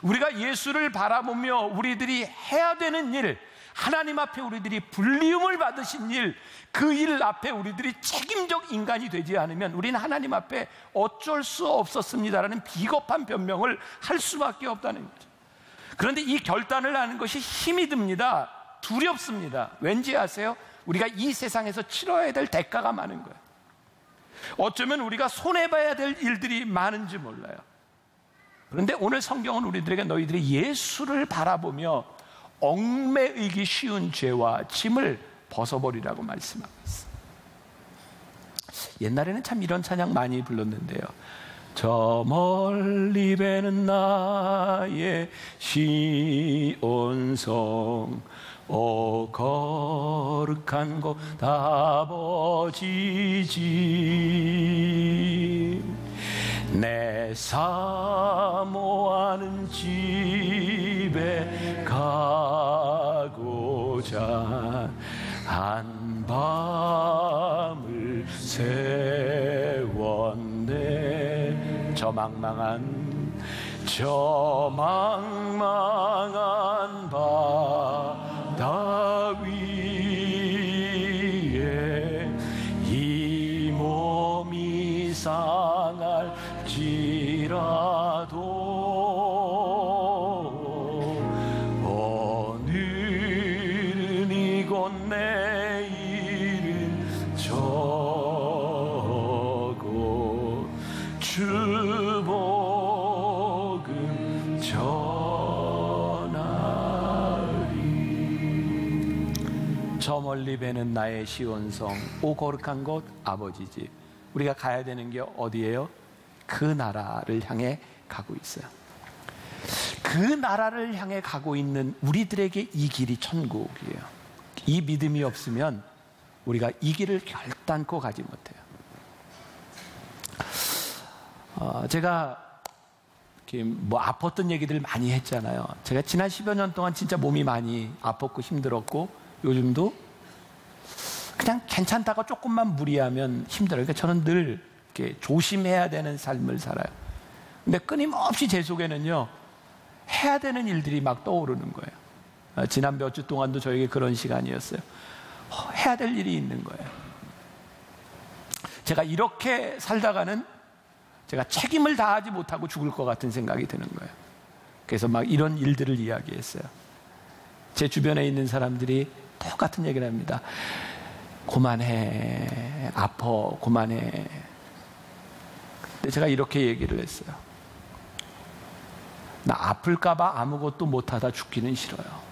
우리가 예수를 바라보며 우리들이 해야 되는 일, 하나님 앞에 우리들이 불리움을 받으신 일, 그 일 앞에 우리들이 책임적 인간이 되지 않으면 우리는 하나님 앞에 어쩔 수 없었습니다라는 비겁한 변명을 할 수밖에 없다는 거죠. 그런데 이 결단을 하는 것이 힘이 듭니다. 두렵습니다. 왠지 아세요? 우리가 이 세상에서 치러야 될 대가가 많은 거예요. 어쩌면 우리가 손해봐야 될 일들이 많은지 몰라요. 그런데 오늘 성경은 우리들에게 너희들이 예수를 바라보며 얽매이기 쉬운 죄와 짐을 벗어버리라고 말씀하고 있어요. 옛날에는 참 이런 찬양 많이 불렀는데요. 저 멀리 배는 나의 시온성, 거룩한 곳 아버지지, 내 사모하는 집에 가고자 한 밤을 세웠네. 저 망망한 바다 위에 이 몸이 상할지라도 오늘은 이곳 내일은 저곳 주 복음 전하리. 저 멀리 배는 나의 시온성, 오 거룩한 곳 아버지 집. 우리가 가야 되는 게 어디예요? 그 나라를 향해 가고 있어요. 그 나라를 향해 가고 있는 우리들에게 이 길이 천국이에요. 이 믿음이 없으면 우리가 이 길을 결단코 가지 못해요. 제가 뭐 아팠던 얘기들 많이 했잖아요. 제가 지난 10여 년 동안 진짜 몸이 많이 아팠고 힘들었고 요즘도 그냥 괜찮다가 조금만 무리하면 힘들어요. 그러니까 저는 늘 이렇게 조심해야 되는 삶을 살아요. 근데 끊임없이 제 속에는요, 해야 되는 일들이 막 떠오르는 거예요. 지난 몇 주 동안도 저에게 그런 시간이었어요. 해야 될 일이 있는 거예요. 제가 이렇게 살다가는 제가 책임을 다하지 못하고 죽을 것 같은 생각이 드는 거예요. 그래서 막 이런 일들을 이야기했어요. 제 주변에 있는 사람들이 똑같은 얘기를 합니다. 그만해, 아파, 그만해. 근데 제가 이렇게 얘기를 했어요. 나 아플까봐 아무것도 못하다 죽기는 싫어요.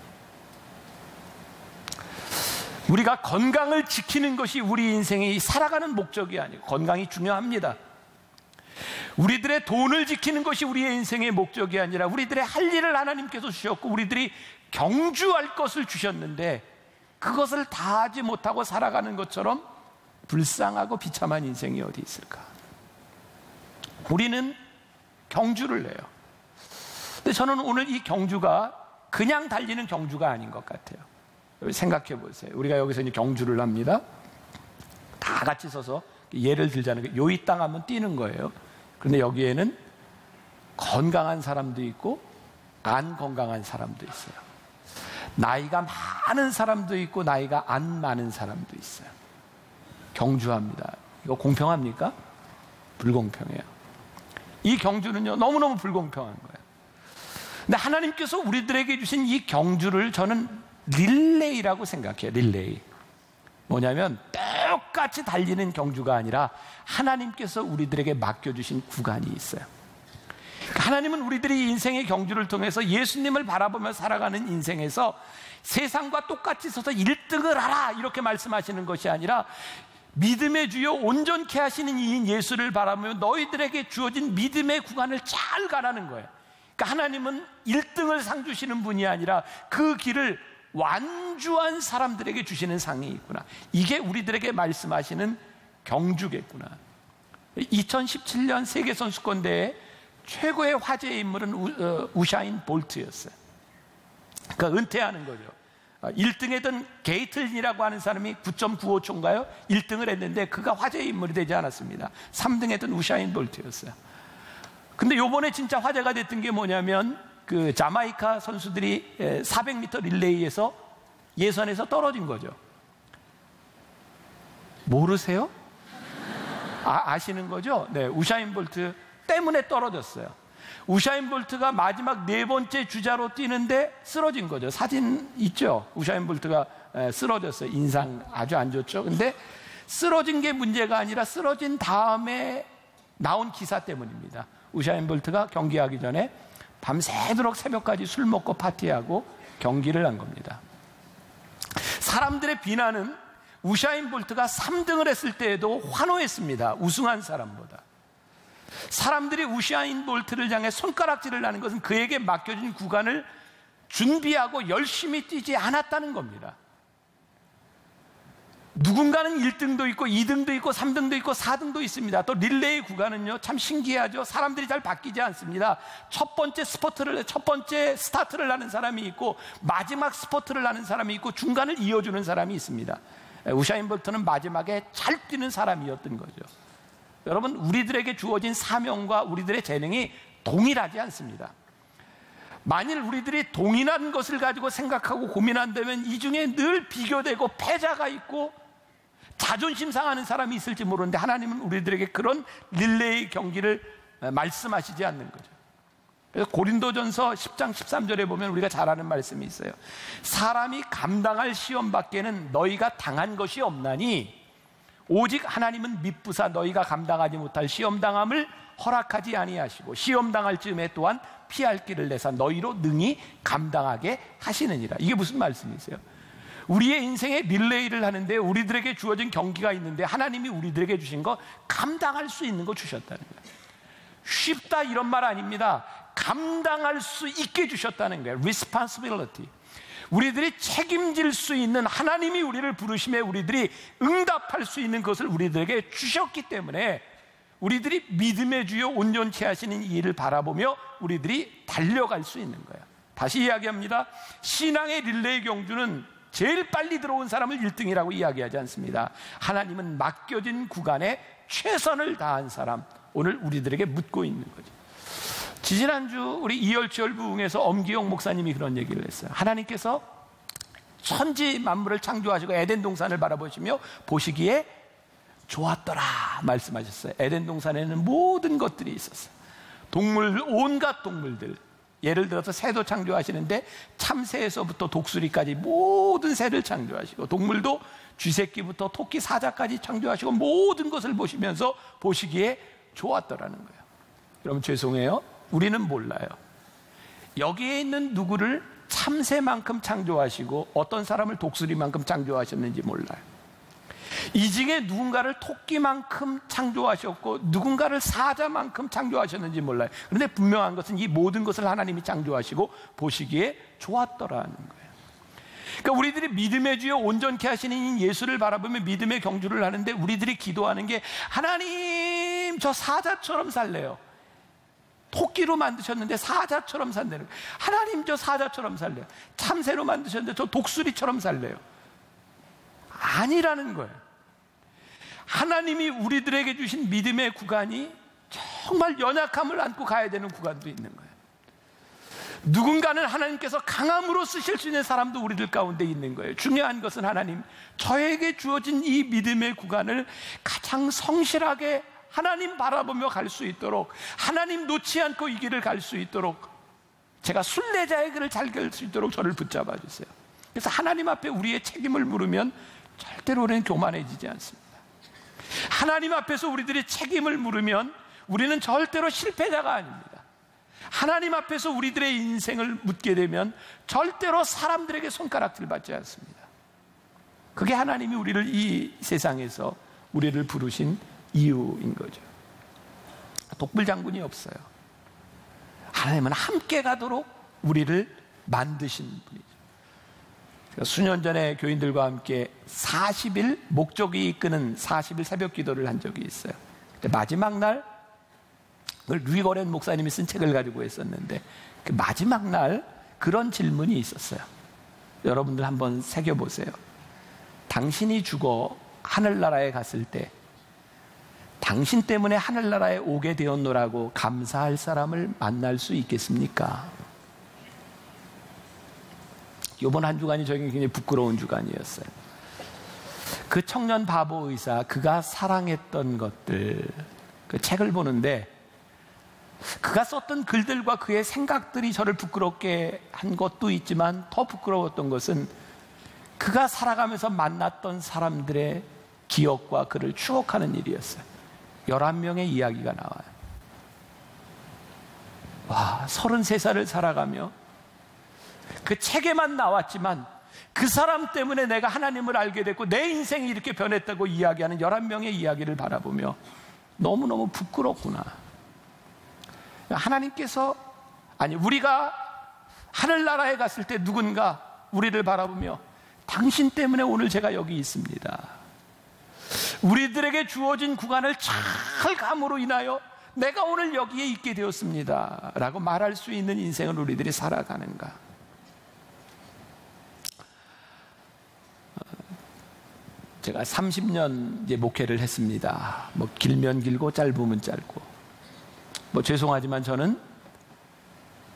우리가 건강을 지키는 것이 우리 인생이 살아가는 목적이 아니고, 건강이 중요합니다. 우리들의 돈을 지키는 것이 우리의 인생의 목적이 아니라 우리들의 할 일을 하나님께서 주셨고 우리들이 경주할 것을 주셨는데 그것을 다 하지 못하고 살아가는 것처럼 불쌍하고 비참한 인생이 어디 있을까? 우리는 경주를 해요. 근데 저는 오늘 이 경주가 그냥 달리는 경주가 아닌 것 같아요. 생각해 보세요. 우리가 여기서 이제 경주를 합니다. 다 같이 서서 예를 들자는 게 요이 땅 하면 뛰는 거예요. 그런데 여기에는 건강한 사람도 있고 안 건강한 사람도 있어요. 나이가 많은 사람도 있고 나이가 안 많은 사람도 있어요. 경주합니다. 이거 공평합니까? 불공평해요. 이 경주는요, 너무너무 불공평한 거예요. 근데 하나님께서 우리들에게 주신 이 경주를 저는 릴레이라고 생각해요. 릴레이. 뭐냐면 똑같이 달리는 경주가 아니라 하나님께서 우리들에게 맡겨주신 구간이 있어요. 하나님은 우리들이 인생의 경주를 통해서 예수님을 바라보며 살아가는 인생에서 세상과 똑같이 서서 1등을 하라 이렇게 말씀하시는 것이 아니라 믿음의 주요 온전케 하시는 이인 예수를 바라보며 너희들에게 주어진 믿음의 구간을 잘 가라는 거예요. 그러니까 하나님은 1등을 상 주시는 분이 아니라 그 길을 완주한 사람들에게 주시는 상이 있구나. 이게 우리들에게 말씀하시는 경주겠구나. 2017년 세계선수권대회 최고의 화제의 인물은 우샤인 볼트였어요. 그러니까 은퇴하는 거죠. 1등했던 게이틀린이라고 하는 사람이 9.95초인가요? 1등을 했는데 그가 화제의 인물이 되지 않았습니다. 3등했던 우샤인 볼트였어요. 근데 요번에 진짜 화제가 됐던 게 뭐냐면 그 자마이카 선수들이 400m 릴레이에서 예선에서 떨어진 거죠. 모르세요? 아시는 거죠? 네, 우샤인 볼트 때문에 떨어졌어요. 우샤인 볼트가 마지막 4번째 주자로 뛰는데 쓰러진 거죠. 사진 있죠? 우샤인 볼트가 쓰러졌어요. 인상 아주 안 좋죠. 근데 쓰러진 게 문제가 아니라 쓰러진 다음에 나온 기사 때문입니다. 우샤인 볼트가 경기하기 전에 밤새도록 새벽까지 술 먹고 파티하고 경기를 한 겁니다. 사람들의 비난은 우샤인 볼트가 3등을 했을 때에도 환호했습니다. 우승한 사람보다. 사람들이 우샤인 볼트를 향해 손가락질을 하는 것은 그에게 맡겨진 구간을 준비하고 열심히 뛰지 않았다는 겁니다. 누군가는 1등도 있고 2등도 있고 3등도 있고 4등도 있습니다. 또 릴레이 구간은요, 참 신기하죠. 사람들이 잘 바뀌지 않습니다. 첫 번째 스타트를 하는 사람이 있고 마지막 스퍼트를 하는 사람이 있고 중간을 이어주는 사람이 있습니다. 우사인 볼트는 마지막에 잘 뛰는 사람이었던 거죠. 여러분, 우리들에게 주어진 사명과 우리들의 재능이 동일하지 않습니다. 만일 우리들이 동일한 것을 가지고 생각하고 고민한다면 이 중에 늘 비교되고 패자가 있고 자존심 상하는 사람이 있을지 모르는데, 하나님은 우리들에게 그런 릴레이 경기를 말씀하시지 않는 거죠. 그래서 고린도전서 10장 13절에 보면 우리가 잘 아는 말씀이 있어요. 사람이 감당할 시험 밖에는 너희가 당한 것이 없나니 오직 하나님은 미쁘사 너희가 감당하지 못할 시험 당함을 허락하지 아니하시고 시험 당할 즈음에 또한 피할 길을 내사 너희로 능히 감당하게 하시느니라. 이게 무슨 말씀이세요? 우리의 인생에 릴레이를 하는데 우리들에게 주어진 경기가 있는데 하나님이 우리들에게 주신 거 감당할 수 있는 거 주셨다는 거예요. 쉽다 이런 말 아닙니다. 감당할 수 있게 주셨다는 거예요. responsibility. 우리들이 책임질 수 있는, 하나님이 우리를 부르심에 우리들이 응답할 수 있는 것을 우리들에게 주셨기 때문에 우리들이 믿음의 주요 온전치 하시는 이 일을 바라보며 우리들이 달려갈 수 있는 거예요. 다시 이야기합니다. 신앙의 릴레이 경주는 제일 빨리 들어온 사람을 1등이라고 이야기하지 않습니다. 하나님은 맡겨진 구간에 최선을 다한 사람, 오늘 우리들에게 묻고 있는 거죠. 지지난주 우리 이열치열 부흥에서 엄기용 목사님이 그런 얘기를 했어요. 하나님께서 천지 만물을 창조하시고 에덴 동산을 바라보시며 보시기에 좋았더라 말씀하셨어요. 에덴 동산에는 모든 것들이 있었어요. 동물, 온갖 동물들, 예를 들어서 새도 창조하시는데 참새에서부터 독수리까지 모든 새를 창조하시고, 동물도 쥐새끼부터 토끼, 사자까지 창조하시고 모든 것을 보시면서 보시기에 좋았더라는 거예요. 여러분, 죄송해요, 우리는 몰라요. 여기에 있는 누구를 참새만큼 창조하시고 어떤 사람을 독수리만큼 창조하셨는지 몰라요. 이 중에 누군가를 토끼만큼 창조하셨고 누군가를 사자만큼 창조하셨는지 몰라요. 그런데 분명한 것은 이 모든 것을 하나님이 창조하시고 보시기에 좋았더라는 거예요. 그러니까 우리들이 믿음의 주여 온전케 하시는 예수를 바라보며 믿음의 경주를 하는데, 우리들이 기도하는 게 하나님 저 사자처럼 살래요. 토끼로 만드셨는데 사자처럼 산다는 거예요. 하나님 저 사자처럼 살래요. 참새로 만드셨는데 저 독수리처럼 살래요. 아니라는 거예요. 하나님이 우리들에게 주신 믿음의 구간이 정말 연약함을 안고 가야 되는 구간도 있는 거예요. 누군가는 하나님께서 강함으로 쓰실 수 있는 사람도 우리들 가운데 있는 거예요. 중요한 것은 하나님, 저에게 주어진 이 믿음의 구간을 가장 성실하게 하나님 바라보며 갈 수 있도록, 하나님 놓지 않고 이 길을 갈 수 있도록, 제가 순례자의 길을 잘 갈 수 있도록 저를 붙잡아 주세요. 그래서 하나님 앞에 우리의 책임을 물으면 절대로 우리는 교만해지지 않습니다. 하나님 앞에서 우리들의 책임을 물으면 우리는 절대로 실패자가 아닙니다. 하나님 앞에서 우리들의 인생을 묻게 되면 절대로 사람들에게 손가락질 받지 않습니다. 그게 하나님이 우리를 이 세상에서 우리를 부르신 이유인 거죠. 독불장군이 없어요. 하나님은 함께 가도록 우리를 만드신 분이죠. 수년 전에 교인들과 함께 40일 목적이 이끄는 40일 새벽 기도를 한 적이 있어요. 마지막 날, 그걸 루이거렌 목사님이 쓴 책을 가지고 했었는데, 그 마지막 날 그런 질문이 있었어요. 여러분들 한번 새겨보세요. 당신이 죽어 하늘나라에 갔을 때 당신 때문에 하늘나라에 오게 되었노라고 감사할 사람을 만날 수 있겠습니까? 이번 한 주간이 저에게 굉장히 부끄러운 주간이었어요. 그 청년 바보 의사, 그가 사랑했던 것들, 그 책을 보는데 그가 썼던 글들과 그의 생각들이 저를 부끄럽게 한 것도 있지만, 더 부끄러웠던 것은 그가 살아가면서 만났던 사람들의 기억과 그를 추억하는 일이었어요. 11명의 이야기가 나와요. 와, 33살을 살아가며 그 책에만 나왔지만 그 사람 때문에 내가 하나님을 알게 됐고 내 인생이 이렇게 변했다고 이야기하는 11명의 이야기를 바라보며 너무너무 부끄럽구나. 하나님께서, 아니, 우리가 하늘나라에 갔을 때 누군가 우리를 바라보며 당신 때문에 오늘 제가 여기 있습니다. 우리들에게 주어진 구간을 잘 감으로 인하여 내가 오늘 여기에 있게 되었습니다 라고 말할 수 있는 인생을 우리들이 살아가는가. 제가 30년 이제 목회를 했습니다. 뭐 길면 길고 짧으면 짧고. 뭐 죄송하지만 저는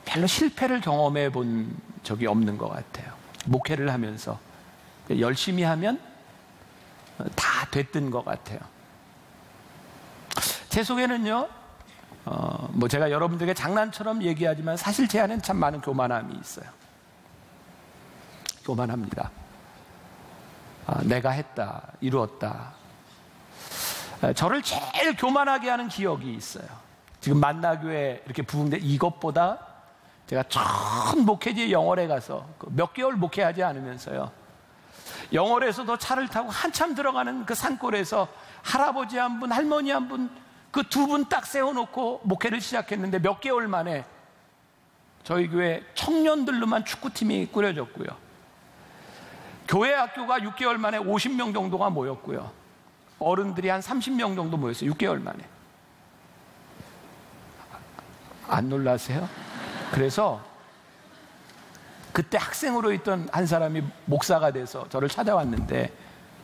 별로 실패를 경험해 본 적이 없는 것 같아요. 목회를 하면서 열심히 하면 다 됐던 것 같아요. 제 속에는요, 뭐 제가 여러분들에게 장난처럼 얘기하지만 사실 제 안에는 참 많은 교만함이 있어요. 교만합니다. 내가 했다, 이루었다. 저를 제일 교만하게 하는 기억이 있어요. 지금 만나교회 이렇게 부흥된 이것보다 제가 처음 목회지에 영월에 가서 몇 개월 목회하지 않으면서요, 영월에서도 차를 타고 한참 들어가는 그 산골에서 할아버지 한 분, 할머니 한 분, 그 두 분 딱 세워놓고 목회를 시작했는데 몇 개월 만에 저희 교회 청년들로만 축구팀이 꾸려졌고요. 교회 학교가 6개월 만에 50명 정도가 모였고요. 어른들이 한 30명 정도 모였어요. 6개월 만에. 안 놀라세요? 그래서 그때 학생으로 있던 한 사람이 목사가 돼서 저를 찾아왔는데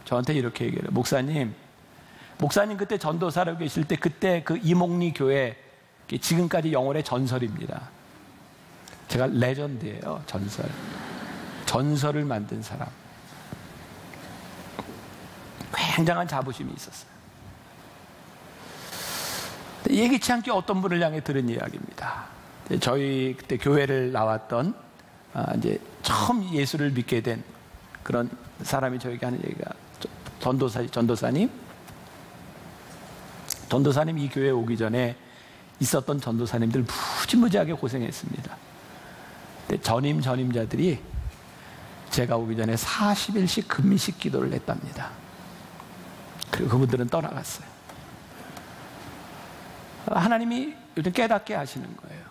저한테 이렇게 얘기해요. 목사님 그때 전도사로 계실 때 그때 그 이목리 교회 지금까지 영월의 전설입니다. 제가 레전드예요. 전설을 만든 사람. 굉장한 자부심이 있었어요. 예기치 않게 어떤 분을 향해 들은 이야기입니다. 저희 그때 교회를 나왔던 이제 처음 예수를 믿게 된 그런 사람이 저에게 하는 얘기가, 전도사님 이 교회에 오기 전에 있었던 전도사님들 무지무지하게 고생했습니다. 근데 전임자들이 제가 오기 전에 40일씩 금식 기도를 했답니다. 그리고 그분들은 떠나갔어요. 하나님이 요즘 깨닫게 하시는 거예요.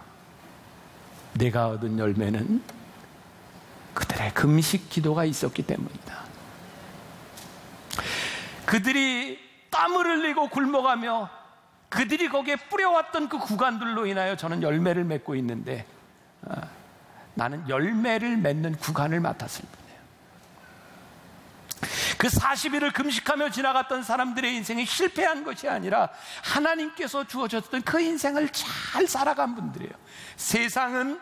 내가 얻은 열매는 그들의 금식 기도가 있었기 때문이다. 그들이 땀을 흘리고 굶어가며 그들이 거기에 뿌려왔던 그 구간들로 인하여 저는 열매를 맺고 있는데, 나는 열매를 맺는 구간을 맡았을 뿐이에요. 그 40일을 금식하며 지나갔던 사람들의 인생이 실패한 것이 아니라 하나님께서 주어졌던 그 인생을 잘 살아간 분들이에요. 세상은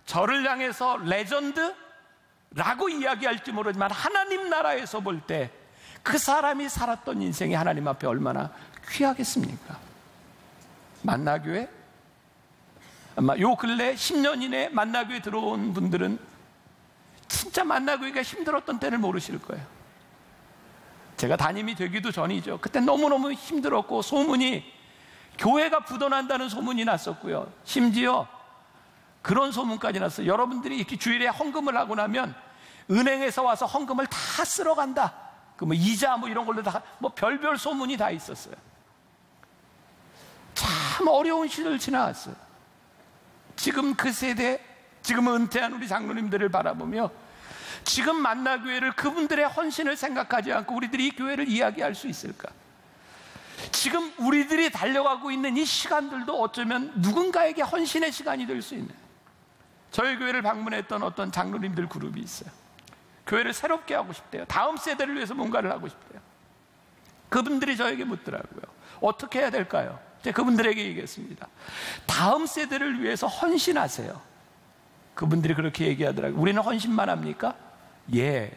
저를 향해서 레전드라고 이야기할지 모르지만 하나님 나라에서 볼 때 그 사람이 살았던 인생이 하나님 앞에 얼마나 귀하겠습니까? 만나교회? 아마 요 근래 10년 이내에 만나교회 들어온 분들은 진짜 만나교회가 힘들었던 때를 모르실 거예요. 제가 담임이 되기도 전이죠. 그때 너무너무 힘들었고 소문이, 교회가 부도난다는 소문이 났었고요. 심지어 그런 소문까지 났어요. 여러분들이 이렇게 주일에 헌금을 하고 나면 은행에서 와서 헌금을 다 쓸어 간다. 그 뭐 이자 뭐 이런 걸로 다 뭐 별별 소문이 다 있었어요. 참 어려운 시절을 지나왔어요. 지금 그 세대, 지금 은퇴한 우리 장로님들을 바라보며 지금 만나교회를, 그분들의 헌신을 생각하지 않고 우리들이 이 교회를 이야기할 수 있을까? 지금 우리들이 달려가고 있는 이 시간들도 어쩌면 누군가에게 헌신의 시간이 될 수 있는, 저희 교회를 방문했던 어떤 장로님들 그룹이 있어요. 교회를 새롭게 하고 싶대요. 다음 세대를 위해서 뭔가를 하고 싶대요. 그분들이 저에게 묻더라고요. 어떻게 해야 될까요? 제가 그분들에게 얘기했습니다. 다음 세대를 위해서 헌신하세요. 그분들이 그렇게 얘기하더라고요. 우리는 헌신만 합니까? 예.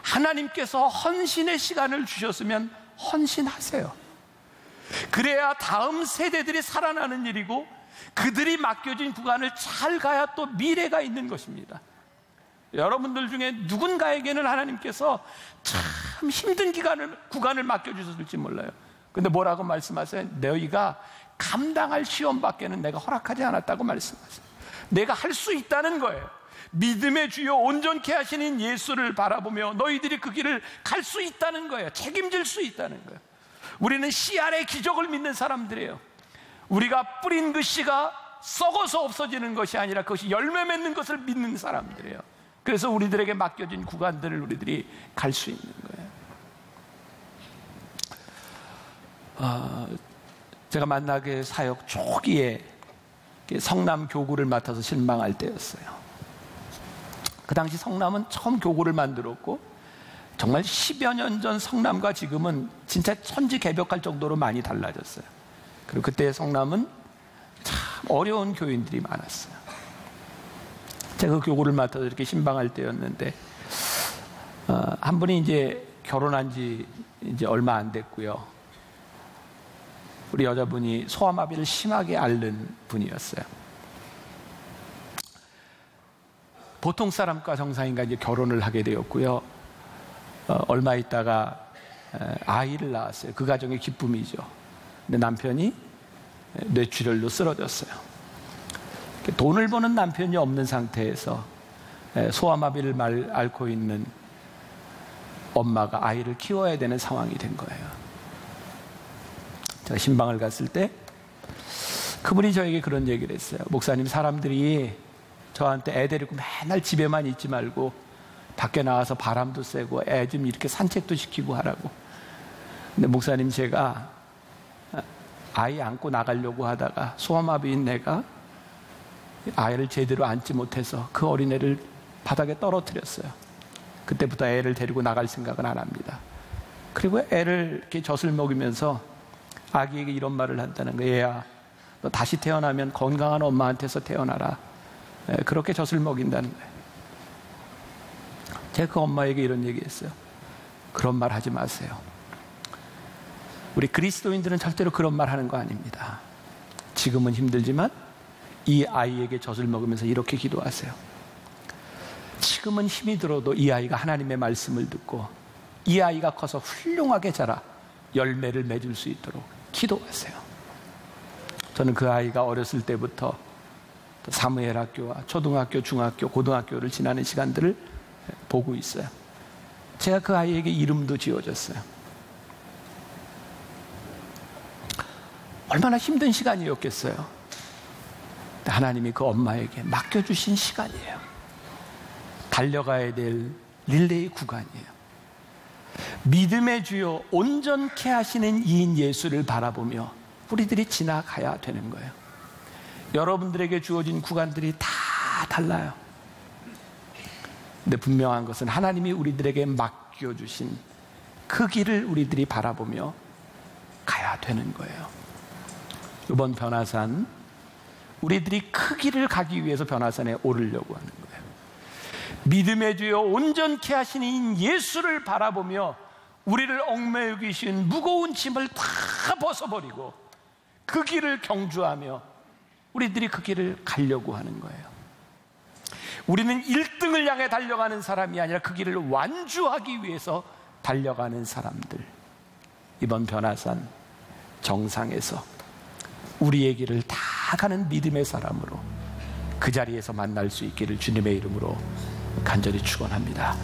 하나님께서 헌신의 시간을 주셨으면 헌신하세요. 그래야 다음 세대들이 살아나는 일이고 그들이 맡겨진 구간을 잘 가야 또 미래가 있는 것입니다. 여러분들 중에 누군가에게는 하나님께서 참 힘든 구간을 맡겨주셨을지 몰라요. 근데 뭐라고 말씀하세요? 너희가 감당할 시험밖에는 내가 허락하지 않았다고 말씀하세요. 내가 할 수 있다는 거예요. 믿음의 주요 온전케 하시는 예수를 바라보며 너희들이 그 길을 갈 수 있다는 거예요. 책임질 수 있다는 거예요. 우리는 씨 아래 기적을 믿는 사람들이에요. 우리가 뿌린 그 씨가 썩어서 없어지는 것이 아니라 그것이 열매 맺는 것을 믿는 사람들이에요. 그래서 우리들에게 맡겨진 구간들을 우리들이 갈 수 있는 거예요. 제가 만나게 사역 초기에 성남 교구를 맡아서 신방할 때였어요. 그 당시 성남은 처음 교구를 만들었고 정말 10여 년 전 성남과 지금은 진짜 천지개벽할 정도로 많이 달라졌어요. 그리고 그때 성남은 참 어려운 교인들이 많았어요. 제가 그 교구를 맡아서 이렇게 신방할 때였는데, 한 분이 이제 결혼한 지 이제 얼마 안 됐고요. 우리 여자분이 소아마비를 심하게 앓는 분이었어요. 보통 사람과 정상인가 이제 결혼을 하게 되었고요. 얼마 있다가 아이를 낳았어요. 그 가정의 기쁨이죠. 근데 남편이 뇌출혈로 쓰러졌어요. 돈을 버는 남편이 없는 상태에서 소아마비를 앓고 있는 엄마가 아이를 키워야 되는 상황이 된 거예요. 제가 신방을 갔을 때 그분이 저에게 그런 얘기를 했어요. 목사님, 사람들이 저한테 애 데리고 맨날 집에만 있지 말고 밖에 나가서 바람도 쐬고 애 좀 이렇게 산책도 시키고 하라고. 근데 목사님, 제가 아이 안고 나가려고 하다가 소아마비인 내가 아이를 제대로 안지 못해서 그 어린애를 바닥에 떨어뜨렸어요. 그때부터 애를 데리고 나갈 생각은 안 합니다. 그리고 애를 이렇게 젖을 먹이면서 아기에게 이런 말을 한다는 거예요. 얘야, 너 다시 태어나면 건강한 엄마한테서 태어나라. 그렇게 젖을 먹인다는 거예요. 제가 그 엄마에게 이런 얘기했어요. 그런 말 하지 마세요. 우리 그리스도인들은 절대로 그런 말 하는 거 아닙니다. 지금은 힘들지만 이 아이에게 젖을 먹으면서 이렇게 기도하세요. 지금은 힘이 들어도 이 아이가 하나님의 말씀을 듣고 이 아이가 커서 훌륭하게 자라 열매를 맺을 수 있도록 기도하세요. 저는 그 아이가 어렸을 때부터 사무엘 학교와 초등학교, 중학교, 고등학교를 지나는 시간들을 보고 있어요. 제가 그 아이에게 이름도 지어줬어요. 얼마나 힘든 시간이었겠어요. 하나님이 그 엄마에게 맡겨주신 시간이에요. 달려가야 될 릴레이 구간이에요. 믿음의 주요 온전케 하시는 이인 예수를 바라보며 우리들이 지나가야 되는 거예요. 여러분들에게 주어진 구간들이 다 달라요. 근데 분명한 것은 하나님이 우리들에게 맡겨주신 그 길을 우리들이 바라보며 가야 되는 거예요. 이번 변화산, 우리들이 그 길을 가기 위해서 변화산에 오르려고 하는 거예요. 믿음의 주여 온전케 하시는 예수를 바라보며 우리를 얽매여 계신 무거운 짐을 다 벗어버리고 그 길을 경주하며 우리들이 그 길을 가려고 하는 거예요. 우리는 1등을 향해 달려가는 사람이 아니라 그 길을 완주하기 위해서 달려가는 사람들. 이번 변화산 정상에서 우리의 길을 다 가는 믿음의 사람으로 그 자리에서 만날 수 있기를 주님의 이름으로 간절히 축원합니다.